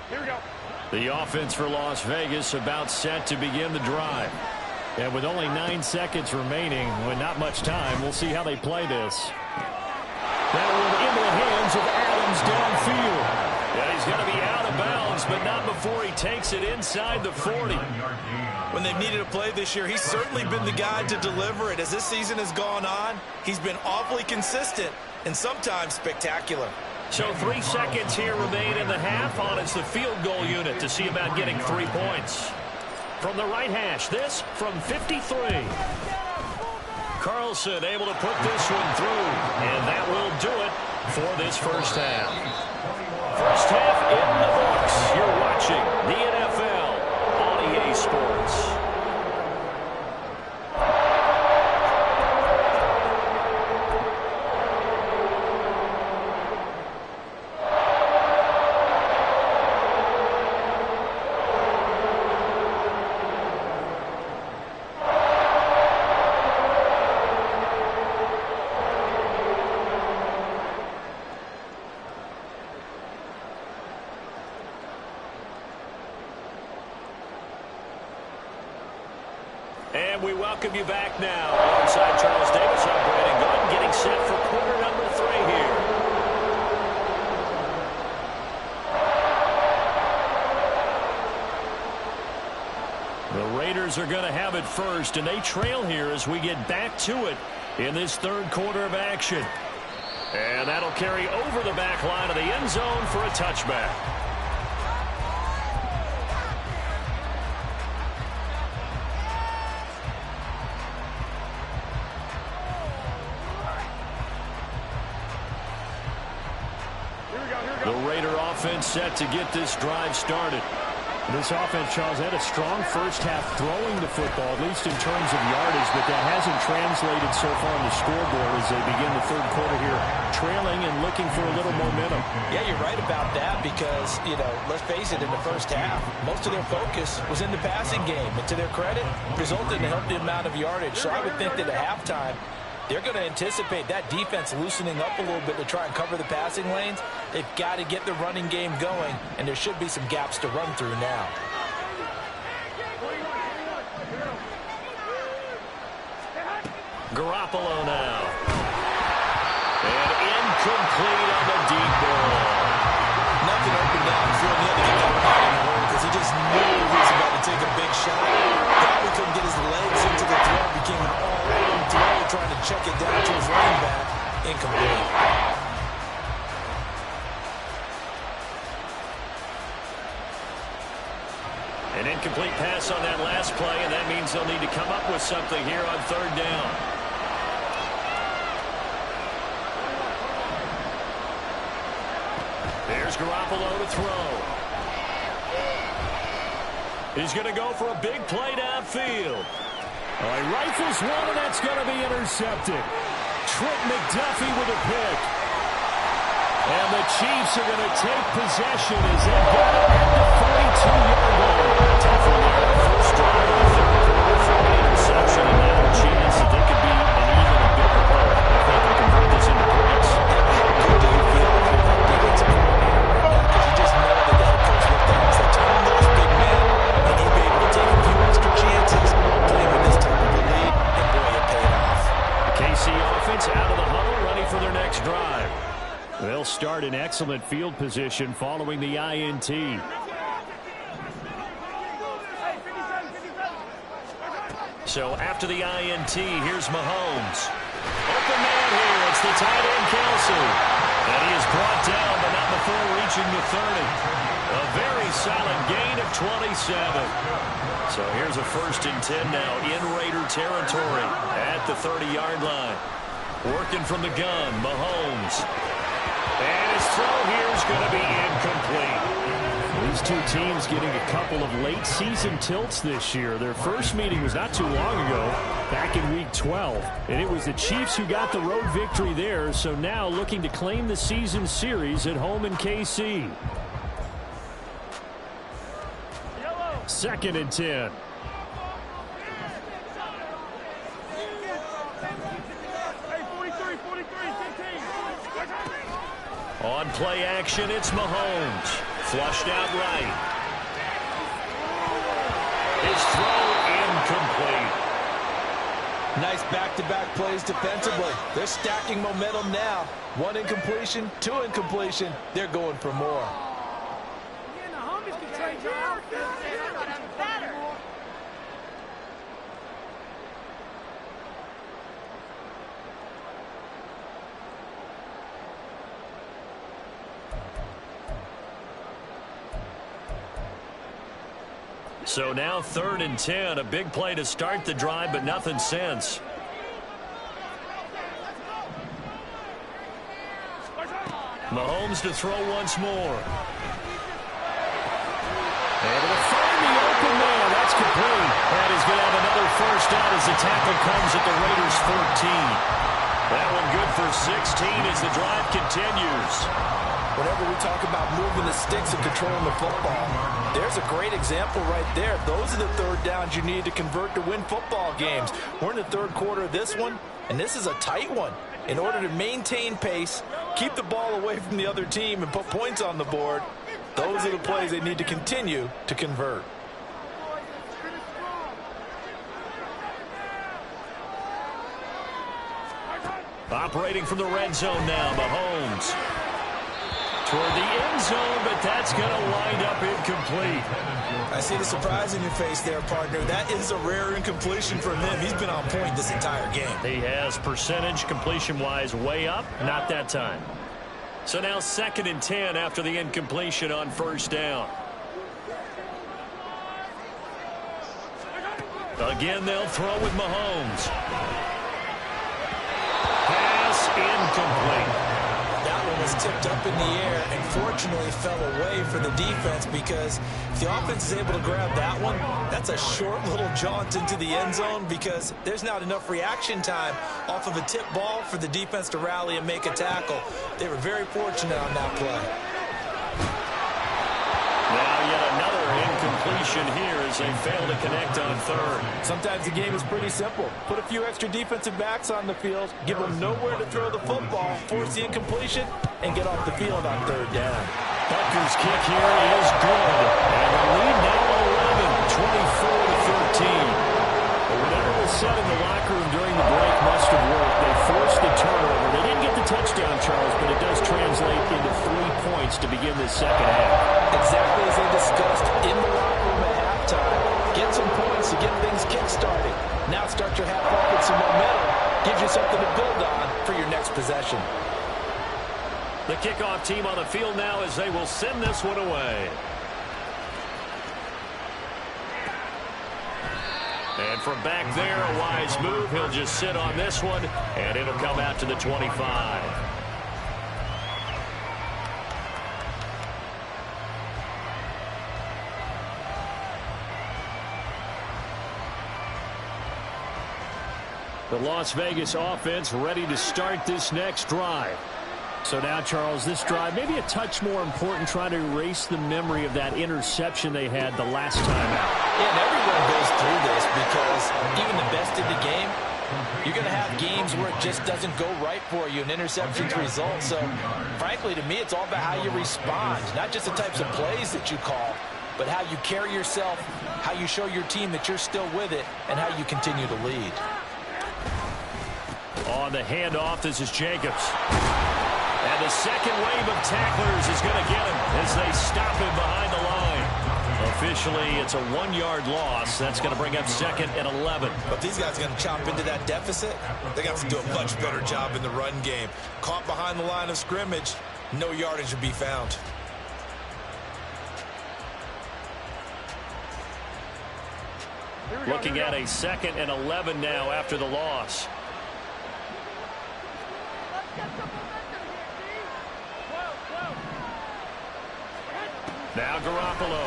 Here we go. The offense for Las Vegas about set to begin the drive. And with only 9 seconds remaining, with not much time, we'll see how they play this. That one into the hands of Adams downfield. Yeah, he's going to be out of bounds, but not before he takes it inside the 40. When they've needed a play this year, he's certainly been the guy to deliver it. As this season has gone on, he's been awfully consistent and sometimes spectacular. So 3 seconds here remain in the half on as the field goal unit to see about getting 3 points. From the right hash, this from 53. Carlson able to put this one through, and that will do it for this first half. First half in the books. You're watching the NFL on EA Sports. And we welcome you back now. Alongside Charles Davis, I'm Brandon Gaudin, getting set for quarter number 3 here. The Raiders are going to have it first, and they trail here as we get back to it in this third quarter of action. And that'll carry over the back line of the end zone for a touchback. Set to get this drive started. This offense, Charles, had a strong first half throwing the football, at least in terms of yardage, but that hasn't translated so far on the scoreboard as they begin the third quarter here, trailing and looking for a little momentum. Yeah, you're right about that because, let's face it, in the first half, most of their focus was in the passing game. And to their credit, resulted in a healthy amount of yardage. So I would think that at halftime, they're going to anticipate that defense loosening up a little bit to try and cover the passing lanes. They've got to get the running game going, and there should be some gaps to run through now. Garoppolo now. And incomplete on the deep ball. Nothing open downfield. He had to get that ball in the hole because he just knew he was about to take a big shot. Probably couldn't get his legs into the throw. Became an all-in throw, trying to check it down to his running back. Incomplete. An incomplete pass on that last play, and that means they'll need to come up with something here on third down. There's Garoppolo to throw. He's going to go for a big play downfield. Oh, he rifles one, and that's going to be intercepted. Trent McDuffie with a pick. And the Chiefs are going to take possession as they got it at the 42-yard line. Tough one there. First drive of the third quarter from an interception, and now a chance that they could be an even a bigger hole if they can convert this into points. How good do you feel if you're that defensive coordinator right now? Because you just know that the head coach looked at him and said, turn those big men, and you'll be able to take a few extra chances playing with this type of a lead, and boy, it paid off. KC offense out of the huddle, ready for their next drive. They'll start in excellent field position following the INT. So after the INT, here's Mahomes. Open man here. It's the tight end, Kelce. And he is brought down, but not before reaching the 30. A very solid gain of 27. So here's a 1st and 10 now in Raider territory at the 30-yard line. Working from the gun, Mahomes. And his throw here is going to be incomplete. These two teams getting a couple of late season tilts this year. Their first meeting was not too long ago, back in week 12. And it was the Chiefs who got the road victory there, so now looking to claim the season series at home in KC. 2nd and 10. On play action, it's Mahomes. Flushed out right. His throw incomplete. Nice back-to-back plays defensively. They're stacking momentum now. 1 incompletion, 2 incompletion. They're going for more. So now 3rd and 10, a big play to start the drive, but nothing since. Mahomes to throw once more. Able to find the open man. That's complete. And he's going to have another first down as the tackle comes at the Raiders' 14. That one good for 16 as the drive continues. Whenever we talk about moving the sticks and controlling the football, there's a great example right there. Those are the 3rd downs you need to convert to win football games. We're in the 3rd quarter of this one, and this is a tight one. In order to maintain pace, keep the ball away from the other team, and put points on the board, those are the plays they need to continue to convert. Operating from the red zone now, Mahomes. Toward the end zone, but that's going to wind up incomplete. I see the surprise in your face there, partner. That is a rare incompletion from him. He's been on point this entire game. He has percentage completion-wise way up, not that time. So now 2nd and 10 after the incompletion on 1st down. Again, they'll throw with Mahomes. Pass incomplete. Was tipped up in the air and fortunately fell away for the defense, because if the offense is able to grab that one, that's a short little jaunt into the end zone, because there's not enough reaction time off of a tip ball for the defense to rally and make a tackle. They were very fortunate on that play. Now yet another incompletion here as they fail to connect on 3rd. Sometimes the game is pretty simple. Put a few extra defensive backs on the field, give them nowhere to throw the football, force the incompletion, and get off the field on 3rd down. Butker's kick here is good. And the lead now 11, 24-13. But whatever was said in the locker room during the break must have worked. They forced the turnover. They didn't get the touchdown, Charles, but it does translate into 3 points to begin this 2nd half. Exactly as they discussed in the locker room at halftime. Get some points to get things kick-started. Now start your half off with some momentum. Gives you something to build on for your next possession. The kickoff team on the field now as they will send this one away. And from back there, a wise move. He'll just sit on this one, and it'll come out to the 25. The Las Vegas offense ready to start this next drive. So now, Charles, this drive maybe a touch more important, trying to erase the memory of that interception they had the last time out. Yeah, and everyone goes through this, because even the best in the game, you're going to have games where it just doesn't go right for you, and interceptions result. So, frankly, to me, it's all about how you respond, not just the types of plays that you call, but how you carry yourself, how you show your team that you're still with it, and how you continue to lead. On the handoff, this is Jacobs. And the second wave of tacklers is going to get him as they stop him behind the line. Officially, it's a 1-yard loss. That's going to bring up 2nd and 11. But these guys are going to chop into that deficit. They got to do a much better job in the run game. Caught behind the line of scrimmage, no yardage to be found. Looking at a 2nd and 11 now after the loss. Now Garoppolo.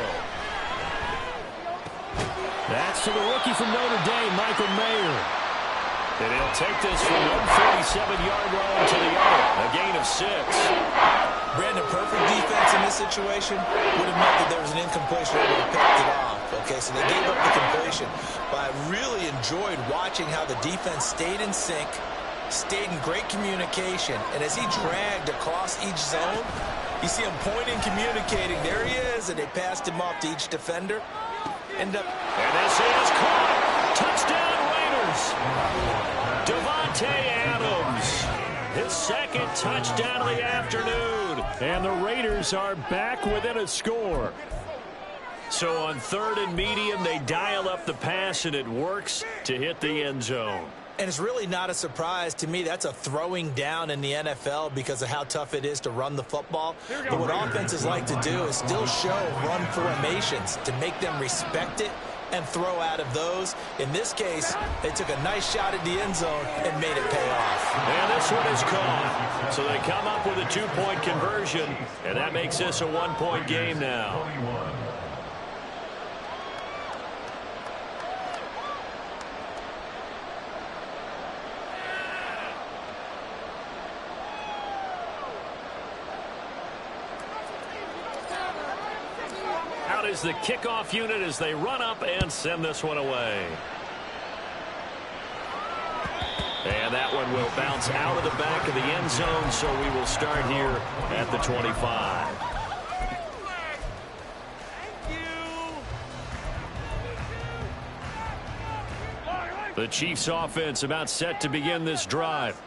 That's to the rookie from Notre Dame, Michael Mayer. And he'll take this from 147-yard line to the other. A gain of 6. Brandon, perfect defense in this situation would have meant that there was an incompletion. They would have picked it off. Okay, so they gave up the completion. But I really enjoyed watching how the defense stayed in sync, stayed in great communication. And as he dragged across each zone, you see him pointing, communicating. There he is, and they passed him off to each defender. And this is caught. Touchdown, Raiders. Davante Adams. His second touchdown of the afternoon. And the Raiders are back within a score. So on 3rd and medium, they dial up the pass, and it works to hit the end zone. And it's really not a surprise to me. That's a throwing down in the NFL because of how tough it is to run the football. But what offenses like to do is still show run formations to make them respect it and throw out of those. In this case, they took a nice shot at the end zone and made it pay off. And this one is caught. So they come up with a 2-point conversion, and that makes this a 1-point game now. Is the kickoff unit as they run up and send this one away. And that one will bounce out of the back of the end zone, so we will start here at the 25. The Chiefs offense about set to begin this drive.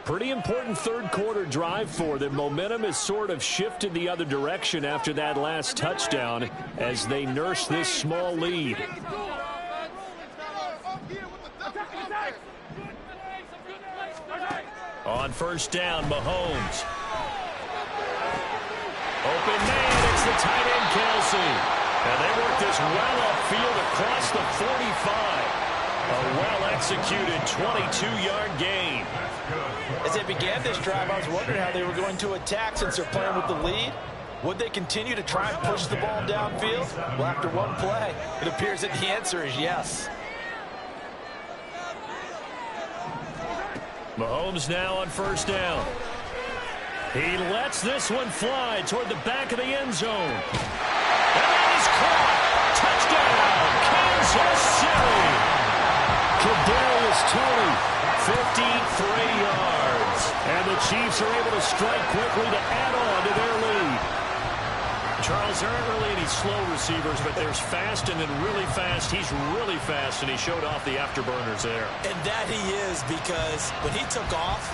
Pretty important third quarter drive for them. Momentum has sort of shifted the other direction after that last touchdown as they nurse this small lead. On first down, Mahomes. Open man, it's the tight end Kelsey. And they work this well upfield across the 45. A well-executed 22-yard gain. As they began this drive, I was wondering how they were going to attack since they're playing with the lead. Would they continue to try and push the ball downfield? Well, after one play, it appears that the answer is yes. Mahomes now on first down. He lets this one fly toward the back of the end zone. And that is caught. Touchdown, Kansas City. Kadarius Toney, 53 yards. And the Chiefs are able to strike quickly to add on to their lead. Charles, there aren't really any slow receivers, but there's fast and then really fast. He's really fast, and he showed off the afterburners there. And that he is, because when he took off,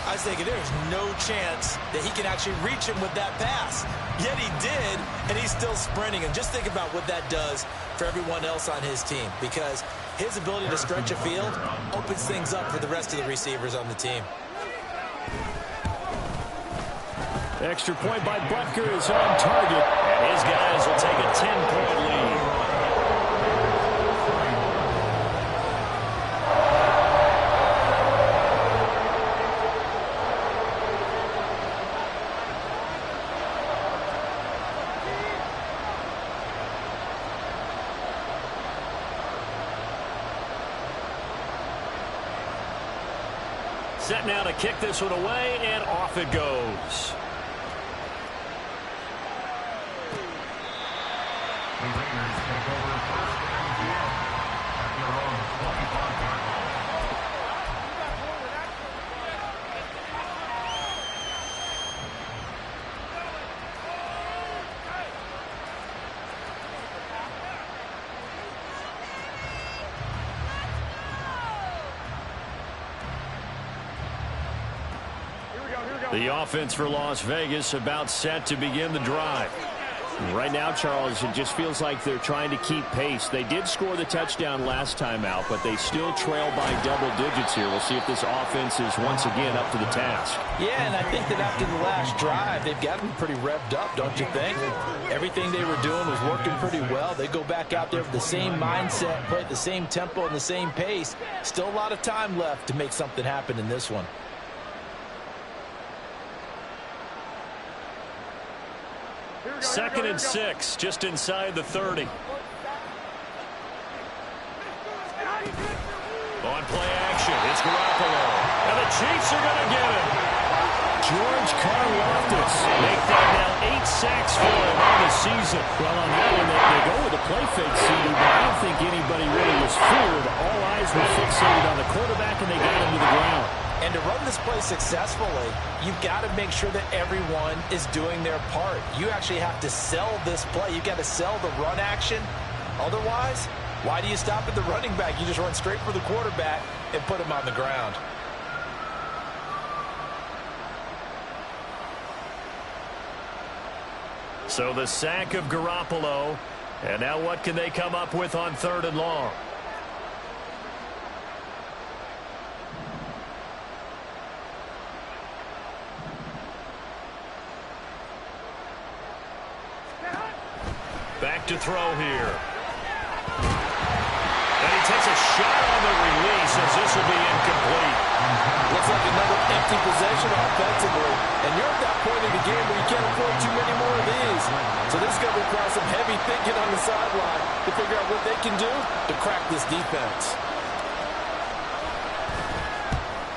I was thinking there's no chance that he can actually reach him with that pass. Yet he did, and he's still sprinting. And just think about what that does for everyone else on his team, because his ability to stretch a field opens things up for the rest of the receivers on the team. Extra point by Butker is on target, and his guys will take a 10-point lead. Set now to kick this one away, and off it goes. The Raiders take over first and 10 at their own 25-yard line. The offense for Las Vegas about set to begin the drive. Right now, Charles, it just feels like they're trying to keep pace. They did score the touchdown last time out, but they still trail by double digits here. We'll see if this offense is once again up to the task. Yeah, and I think that after the last drive, they've gotten pretty revved up, don't you think? Everything they were doing was working pretty well. They go back out there with the same mindset, play at the same tempo and the same pace. Still a lot of time left to make something happen in this one. 2nd and 6, just inside the 30. On play action, it's Garoppolo. And the Chiefs are going to get him. George Karlaftis make that now 8 sacks for him on the season. Well, on that one, they go with a play fake, CD, but I don't think anybody really was feared. All eyes were fixated on the quarterback, and they got him to the ground. And to run this play successfully, you've got to make sure that everyone is doing their part. You actually have to sell this play. You've got to sell the run action. Otherwise, why do you stop at the running back? You just run straight for the quarterback and put him on the ground. So the sack of Garoppolo. And now what can they come up with on 3rd and long? Back to throw here. And he takes a shot on the release as this will be incomplete. Looks like another empty possession offensively. And you're at that point in the game where you can't afford too many more of these. So this is going to require some heavy thinking on the sideline to figure out what they can do to crack this defense.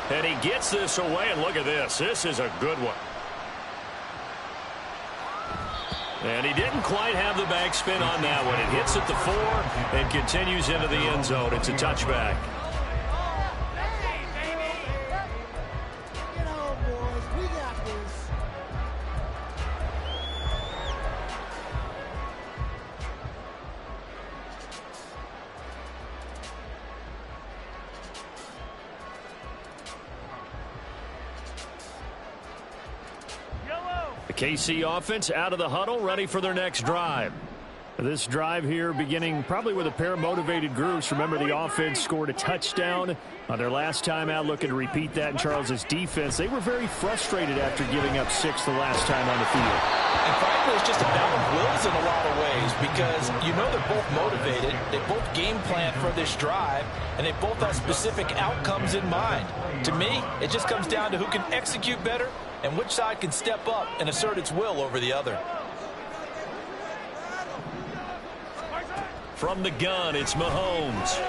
And he gets this away, and look at this. This is a good one. And he didn't quite have the backspin on that one. It hits at the 4 and continues into the end zone. It's a touchback. KC offense out of the huddle, ready for their next drive. This drive here beginning probably with a pair of motivated groups. Remember, the offense scored a touchdown on their last time out, looking to repeat that in Charles's defense. They were very frustrated after giving up 6 the last time on the field. And frankly, it's just a battle of wills in a lot of ways because you know they're both motivated. They both game plan for this drive, and they both have specific outcomes in mind. To me, it just comes down to who can execute better and which side can step up and assert its will over the other. From the gun, it's Mahomes.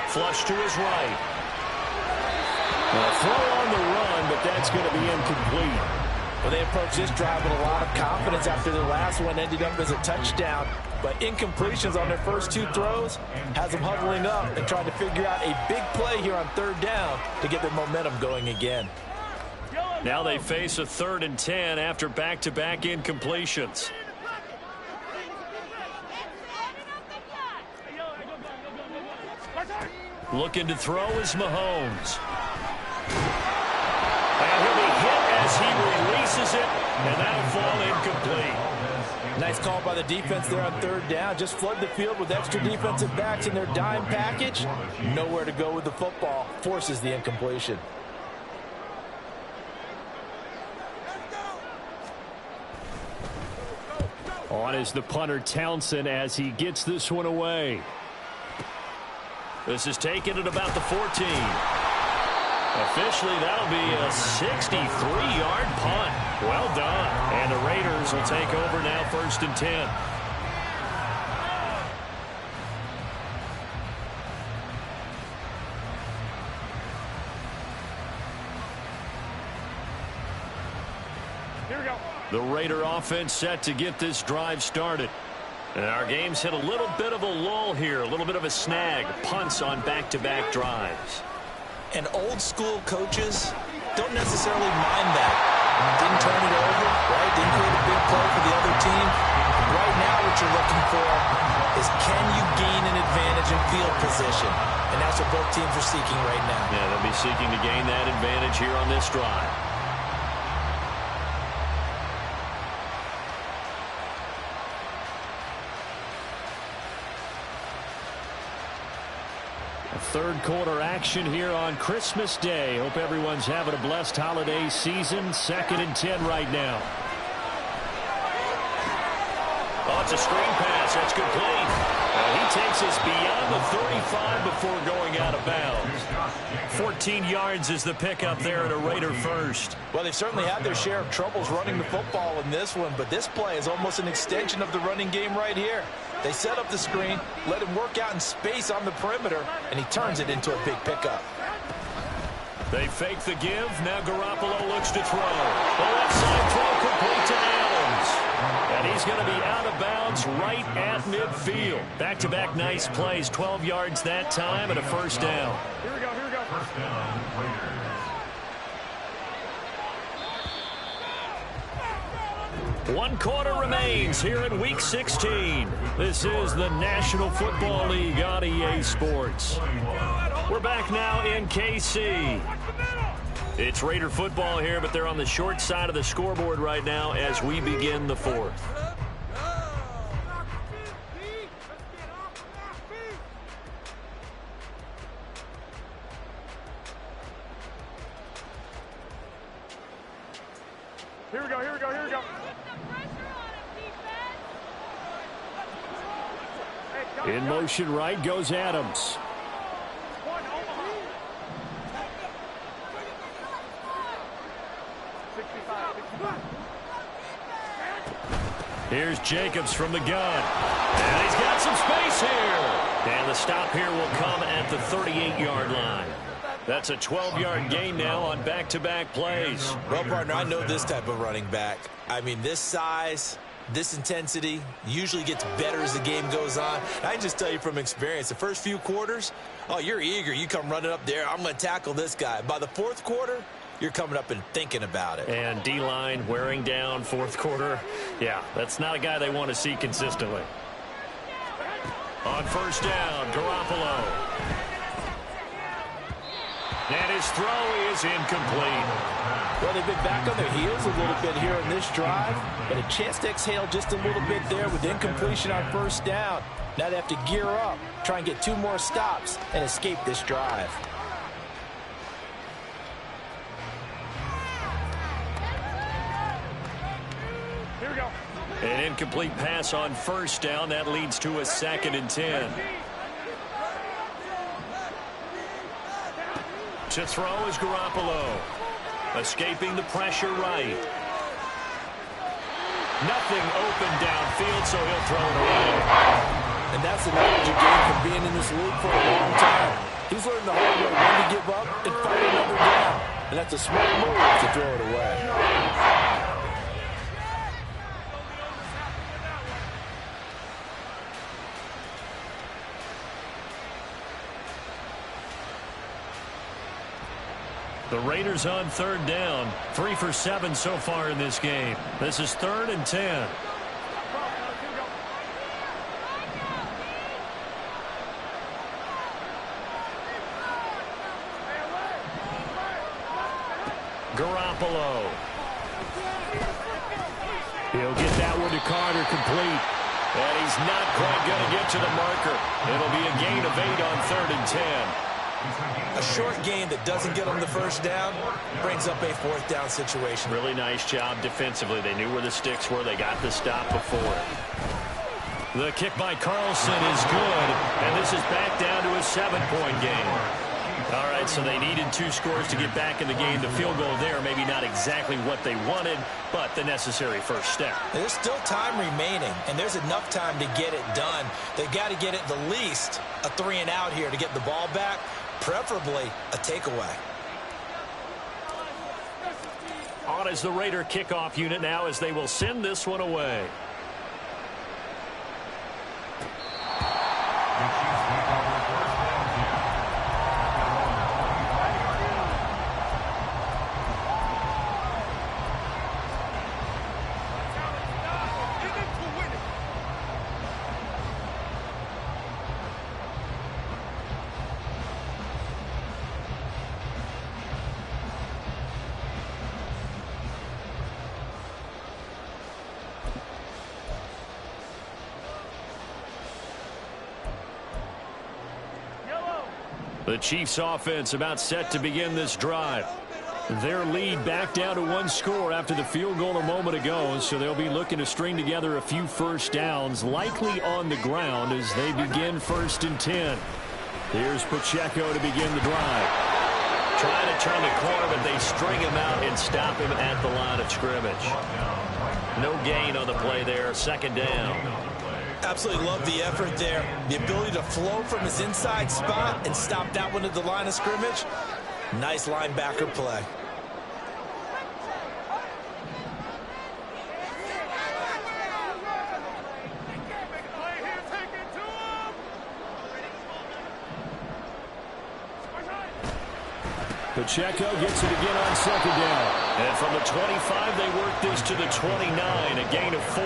Flush to his right. A throw on the run, but that's going to be incomplete. Well, they approached this drive with a lot of confidence after their last one ended up as a touchdown. But incompletions on their first 2 throws has them huddling up and trying to figure out a big play here on 3rd down to get their momentum going again. Now they face a 3rd and 10 after back-to-back incompletions. Looking to throw is Mahomes. And he'll be hit as he releases it, and that'll fall incomplete. Nice call by the defense there on 3rd down. Just flood the field with extra defensive backs in their dime package. Nowhere to go with the football. Forces the incompletion. On is the punter Townsend as he gets this one away. This is taken at about the 14. Officially, that'll be a 63-yard punt. Well done. And the Raiders will take over now, 1st and 10. Here we go. The Raider offense set to get this drive started. And our game's hit a little bit of a lull here, a little bit of a snag. Punts on back-to-back drives. And old-school coaches don't necessarily mind that. Didn't turn it over, right? Didn't create a big play for the other team. Right now what you're looking for is can you gain an advantage in field position? And that's what both teams are seeking right now. Yeah, they'll be seeking to gain that advantage here on this drive. Third quarter action here on Christmas Day. Hope everyone's having a blessed holiday season. 2nd and 10 right now. Oh, it's a screen pass. That's complete. He takes us beyond the 35 before going out of bounds. 14 yards is the pickup there at a Raider first. Well, they've certainly had their share of troubles running the football in this one, but this play is almost an extension of the running game right here. They set up the screen, let him work out in space on the perimeter, and he turns it into a big pickup. They fake the give. Now Garoppolo looks to throw. The left side throw complete to Adams. And he's going to be out of bounds right at midfield. Back-to-back nice plays. 12 yards that time and a first down. Here we go, here we go. First down, Raiders. One quarter remains here in Week 16. This is the National Football League on EA Sports. We're back now in KC. It's Raider football here, but they're on the short side of the scoreboard right now as we begin the fourth. Here we go, here we go, here we go. In motion right goes Adams. Here's Jacobs from the gun. And he's got some space here. And the stop here will come at the 38-yard line. That's a 12-yard gain now on back-to-back plays. Well, partner, I know this type of running back. I mean, this size, this intensity usually gets better as the game goes on. I can just tell you from experience, the first few quarters, oh, you're eager. You come running up there. I'm going to tackle this guy. By the fourth quarter, you're coming up and thinking about it. And D-line wearing down fourth quarter. Yeah, that's not a guy they want to see consistently. On first down, Garoppolo. And his throw is incomplete. Well, they've been back on their heels a little bit here in this drive, but a chance to exhale just a little bit there with incompletion on first down. Now they have to gear up, try and get 2 more stops, and escape this drive. Here we go. An incomplete pass on first down. That leads to a 2nd and 10. To throw is Garoppolo. Escaping the pressure right. Nothing open downfield, so he'll throw it away. And that's the knowledge you gain from being in this league for a long time. He's learned the hard way when to give up and fight another down. And that's a smart move to throw it away. The Raiders on third down. 3 for 7 so far in this game. This is 3rd and 10. Garoppolo. He'll get that one to Carter complete. And he's not quite going to get to the marker. It'll be a gain of 8 on 3rd and 10. A short gain that doesn't get them the first down brings up a 4th down situation. Really nice job defensively. They knew where the sticks were. They got the stop before it. The kick by Carlson is good, and this is back down to a 7-point game. All right, so they needed 2 scores to get back in the game. The field goal there, maybe not exactly what they wanted, but the necessary first step. There's still time remaining, and there's enough time to get it done. They've got to get it the least a 3-and-out here to get the ball back, preferably a takeaway. On is the Raider kickoff unit now as they will send this one away. The Chiefs offense about set to begin this drive. Their lead back down to 1 score after the field goal a moment ago, so they'll be looking to string together a few first downs, likely on the ground as they begin 1st and 10. Here's Pacheco to begin the drive. turn the corner, but they string him out and stop him at the line of scrimmage. No gain on the play there, second down. Absolutely love the effort there. The ability to flow from his inside spot and stop that one at the line of scrimmage. Nice linebacker play. Pacheco gets it again on second down. And from the 25, they work this to the 29, a gain of 4.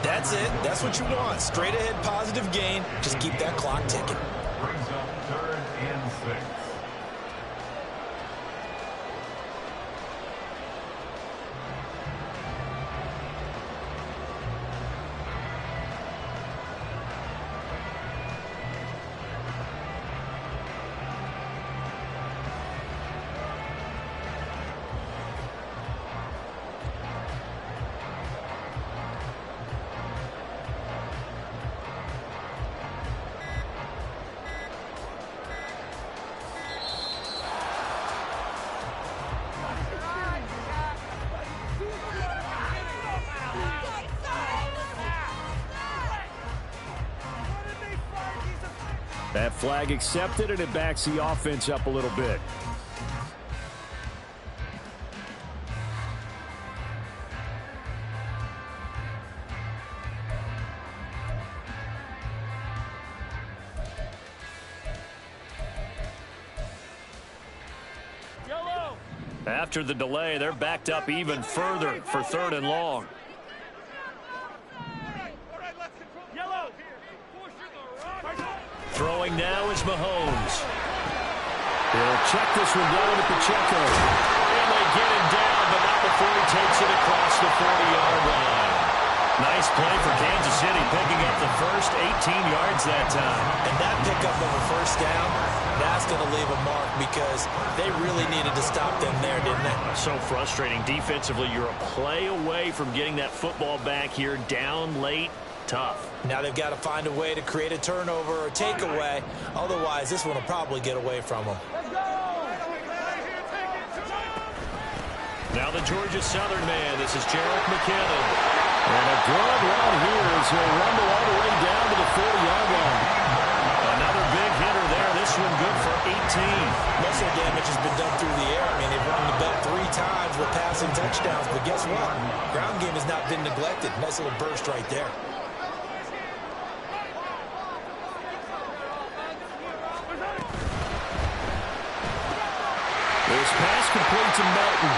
That's it. That's what you want. Straight ahead positive gain. Just keep that clock ticking. Brings up 3rd and 6. That flag accepted, and it backs the offense up a little bit. After the delay, they're backed up even further for 3rd and long. Throwing now is Mahomes. They'll check this one down to Pacheco. And they get him down, but not before he takes it across the 40-yard line. Nice play for Kansas City, picking up the first 18 yards that time. And that pickup of a first down, that's going to leave a mark because they really needed to stop them there, didn't they? So frustrating. Defensively, you're a play away from getting that football back here down late. Tough. Now they've got to find a way to create a turnover or takeaway. Otherwise, this one will probably get away from them. Now the Georgia Southern man. This is Jerick McKinnon. And a good run here as he'll rumble all the way down to the 40-yard line. Another big hitter there. This one good for 18. Most of the damage has been done through the air. I mean, they've run the belt 3 times with passing touchdowns. But guess what? Ground game has not been neglected. Nice little burst right there. This pass complete to Melton.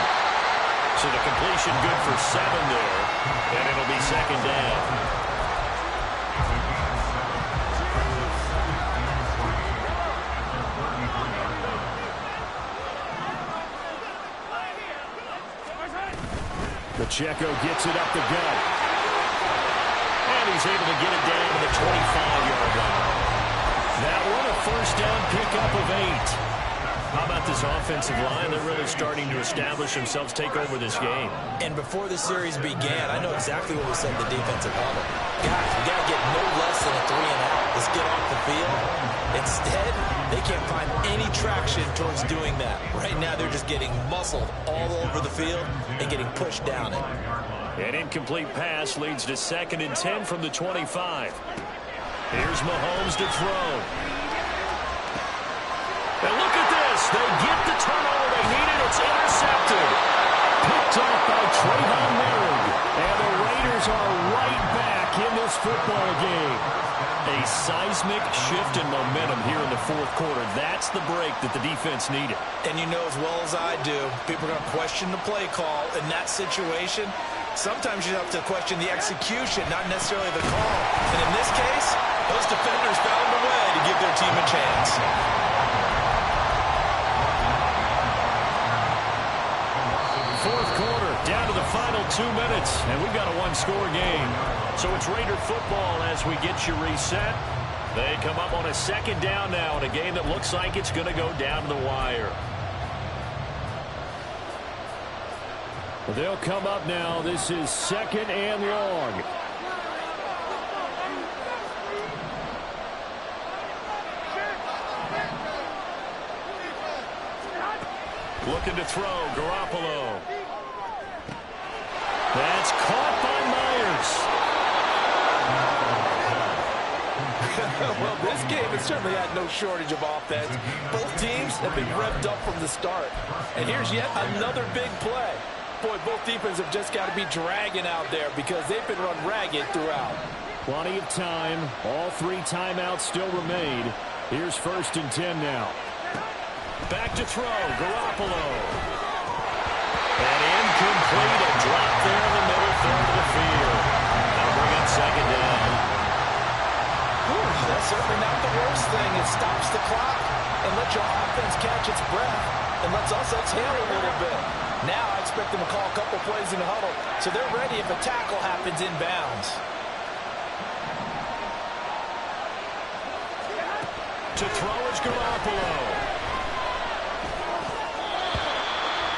So the completion good for 7 there. And it'll be second down. Pacheco gets it up the gut. And he's able to get it down to the 25-yard line. That one a first down pickup of 8. How about this offensive line? They're really starting to establish themselves, take over this game. And before the series began, I know exactly what we said in the defensive huddle. Guys, we got to get no less than a 3-and-out. Let's get off the field. Instead, they can't find any traction towards doing that. Right now, they're just getting muscled all over the field and getting pushed down it. An incomplete pass leads to 2nd and 10 from the 25. Here's Mahomes to throw. And look at this. They get the turnover they needed. It's intercepted. Picked off by Trayvon Merrick. And the Raiders are right back in this football game. A seismic shift in momentum here in the 4th quarter. That's the break that the defense needed. And you know as well as I do, people are going to question the play call in that situation. Sometimes you have to question the execution, not necessarily the call. And in this case, those defenders found a way to give their team a chance. 4th quarter, down to the final 2 minutes, and we've got a 1-score game. So it's Raider football as we get you reset. They come up on a 2nd down now in a game that looks like it's going to go down to the wire. They'll come up now. This is 2nd and long. Looking to throw, Garoppolo. That's caught by Myers. Well, this game has certainly had no shortage of offense. Both teams have been revved up from the start. And here's yet another big play. Boy, both defenses have just got to be dragging out there because they've been run ragged throughout. Plenty of time. All 3 timeouts still remain. Here's 1st and 10 now. Back to throw, Garoppolo. And incomplete, a drop there in the middle third of the field. That'll bring in 2nd down. That's certainly not the worst thing. It stops the clock and lets your offense catch its breath and lets us exhale a little bit. Now I expect them to call a couple plays in the huddle so they're ready if a tackle happens inbounds. To throw is Garoppolo.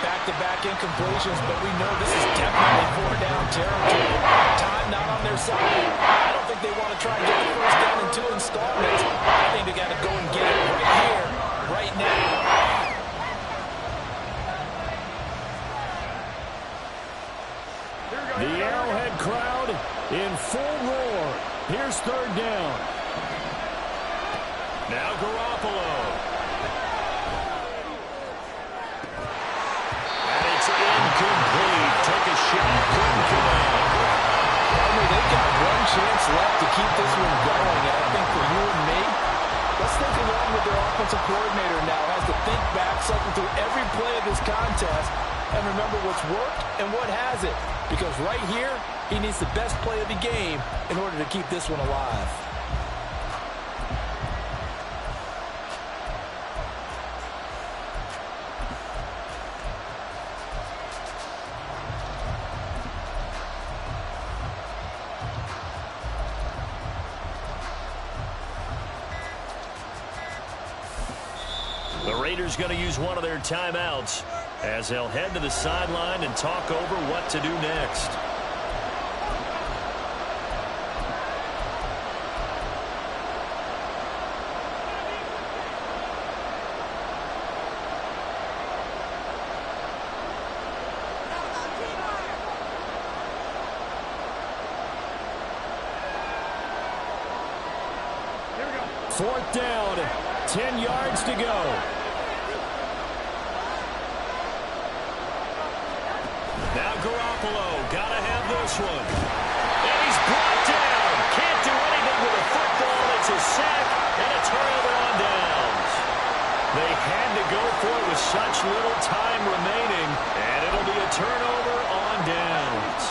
Back-to-back incompletions, but we know this is definitely 4-down territory. Time not on their side. I don't think they want to try and get the first down in 2 installments. I think they got to go and get it right here, right now. The Arrowhead crowd in full roar. Here's 3rd down. Now Garoppolo. And it's incomplete. Took a shot, couldn't connect. They've got one chance left to keep this one going, and I think for you and me, let's think along with their offensive coordinator now. Has to think back, cycle through every play of this contest, and remember what's worked and what hasn't. Because right here, he needs the best play of the game in order to keep this one alive. The Raiders going to use one of their timeouts as they'll head to the sideline and talk over what to do next. Fourth down, 10 yards to go. Now Garoppolo, gotta have this one. And he's brought down. Can't do anything with a football. It's a sack and a turnover on downs. They had to go for it with such little time remaining, and it'll be a turnover on downs.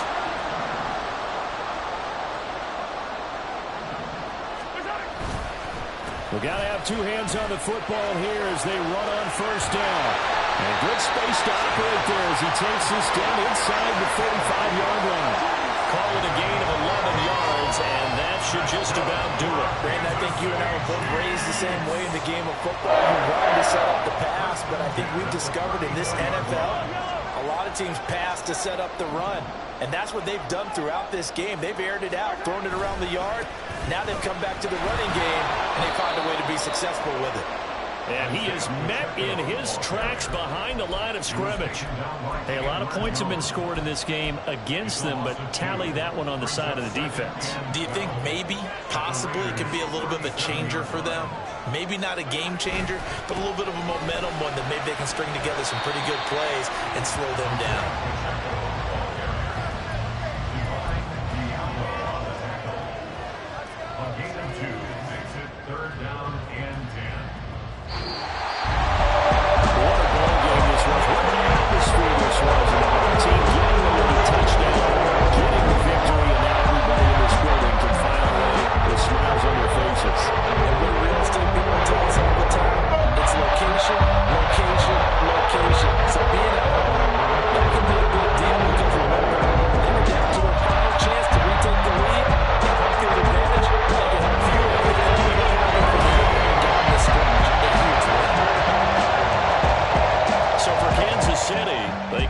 We got to have 2 hands on the football here as they run on 1st down. And good space to operate there as he takes this down inside the 35-yard line. Call it a gain of 11 yards, and that should just about do it. Brandon, I think you and I were both raised the same way in the game of football. You run to set up the pass, but I think we've discovered in this NFL, a lot of teams pass to set up the run. And that's what they've done throughout this game. They've aired it out, thrown it around the yard. Now they've come back to the running game, and they found a way to be successful with it. And he is met in his tracks behind the line of scrimmage. Hey, a lot of points have been scored in this game against them, but tally that one on the side of the defense. Do you think maybe, possibly, it could be a little bit of a changer for them? Maybe not a game changer, but a little bit of a momentum one that maybe they can string together some pretty good plays and slow them down.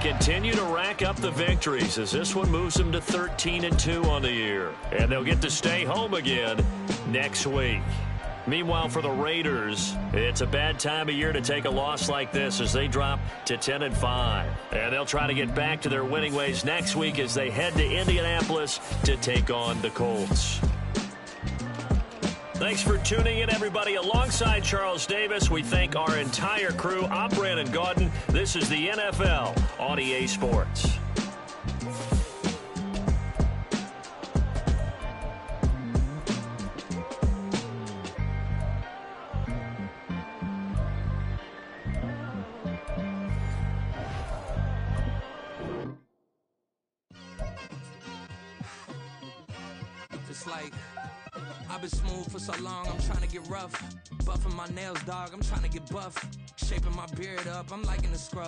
Continue to rack up the victories as this one moves them to 13-2 on the year. And they'll get to stay home again next week. Meanwhile, for the Raiders, it's a bad time of year to take a loss like this as they drop to 10-5. And they'll try to get back to their winning ways next week as they head to Indianapolis to take on the Colts. Thanks for tuning in, everybody. Alongside Charles Davis, we thank our entire crew. I'm Brandon Gaudin. This is the NFL on EA Sports. Like, I've been smooth for so long, I'm trying to get rough. Buffing my nails, dog, I'm trying to get buff. Shaping my beard up, I'm liking the scruff.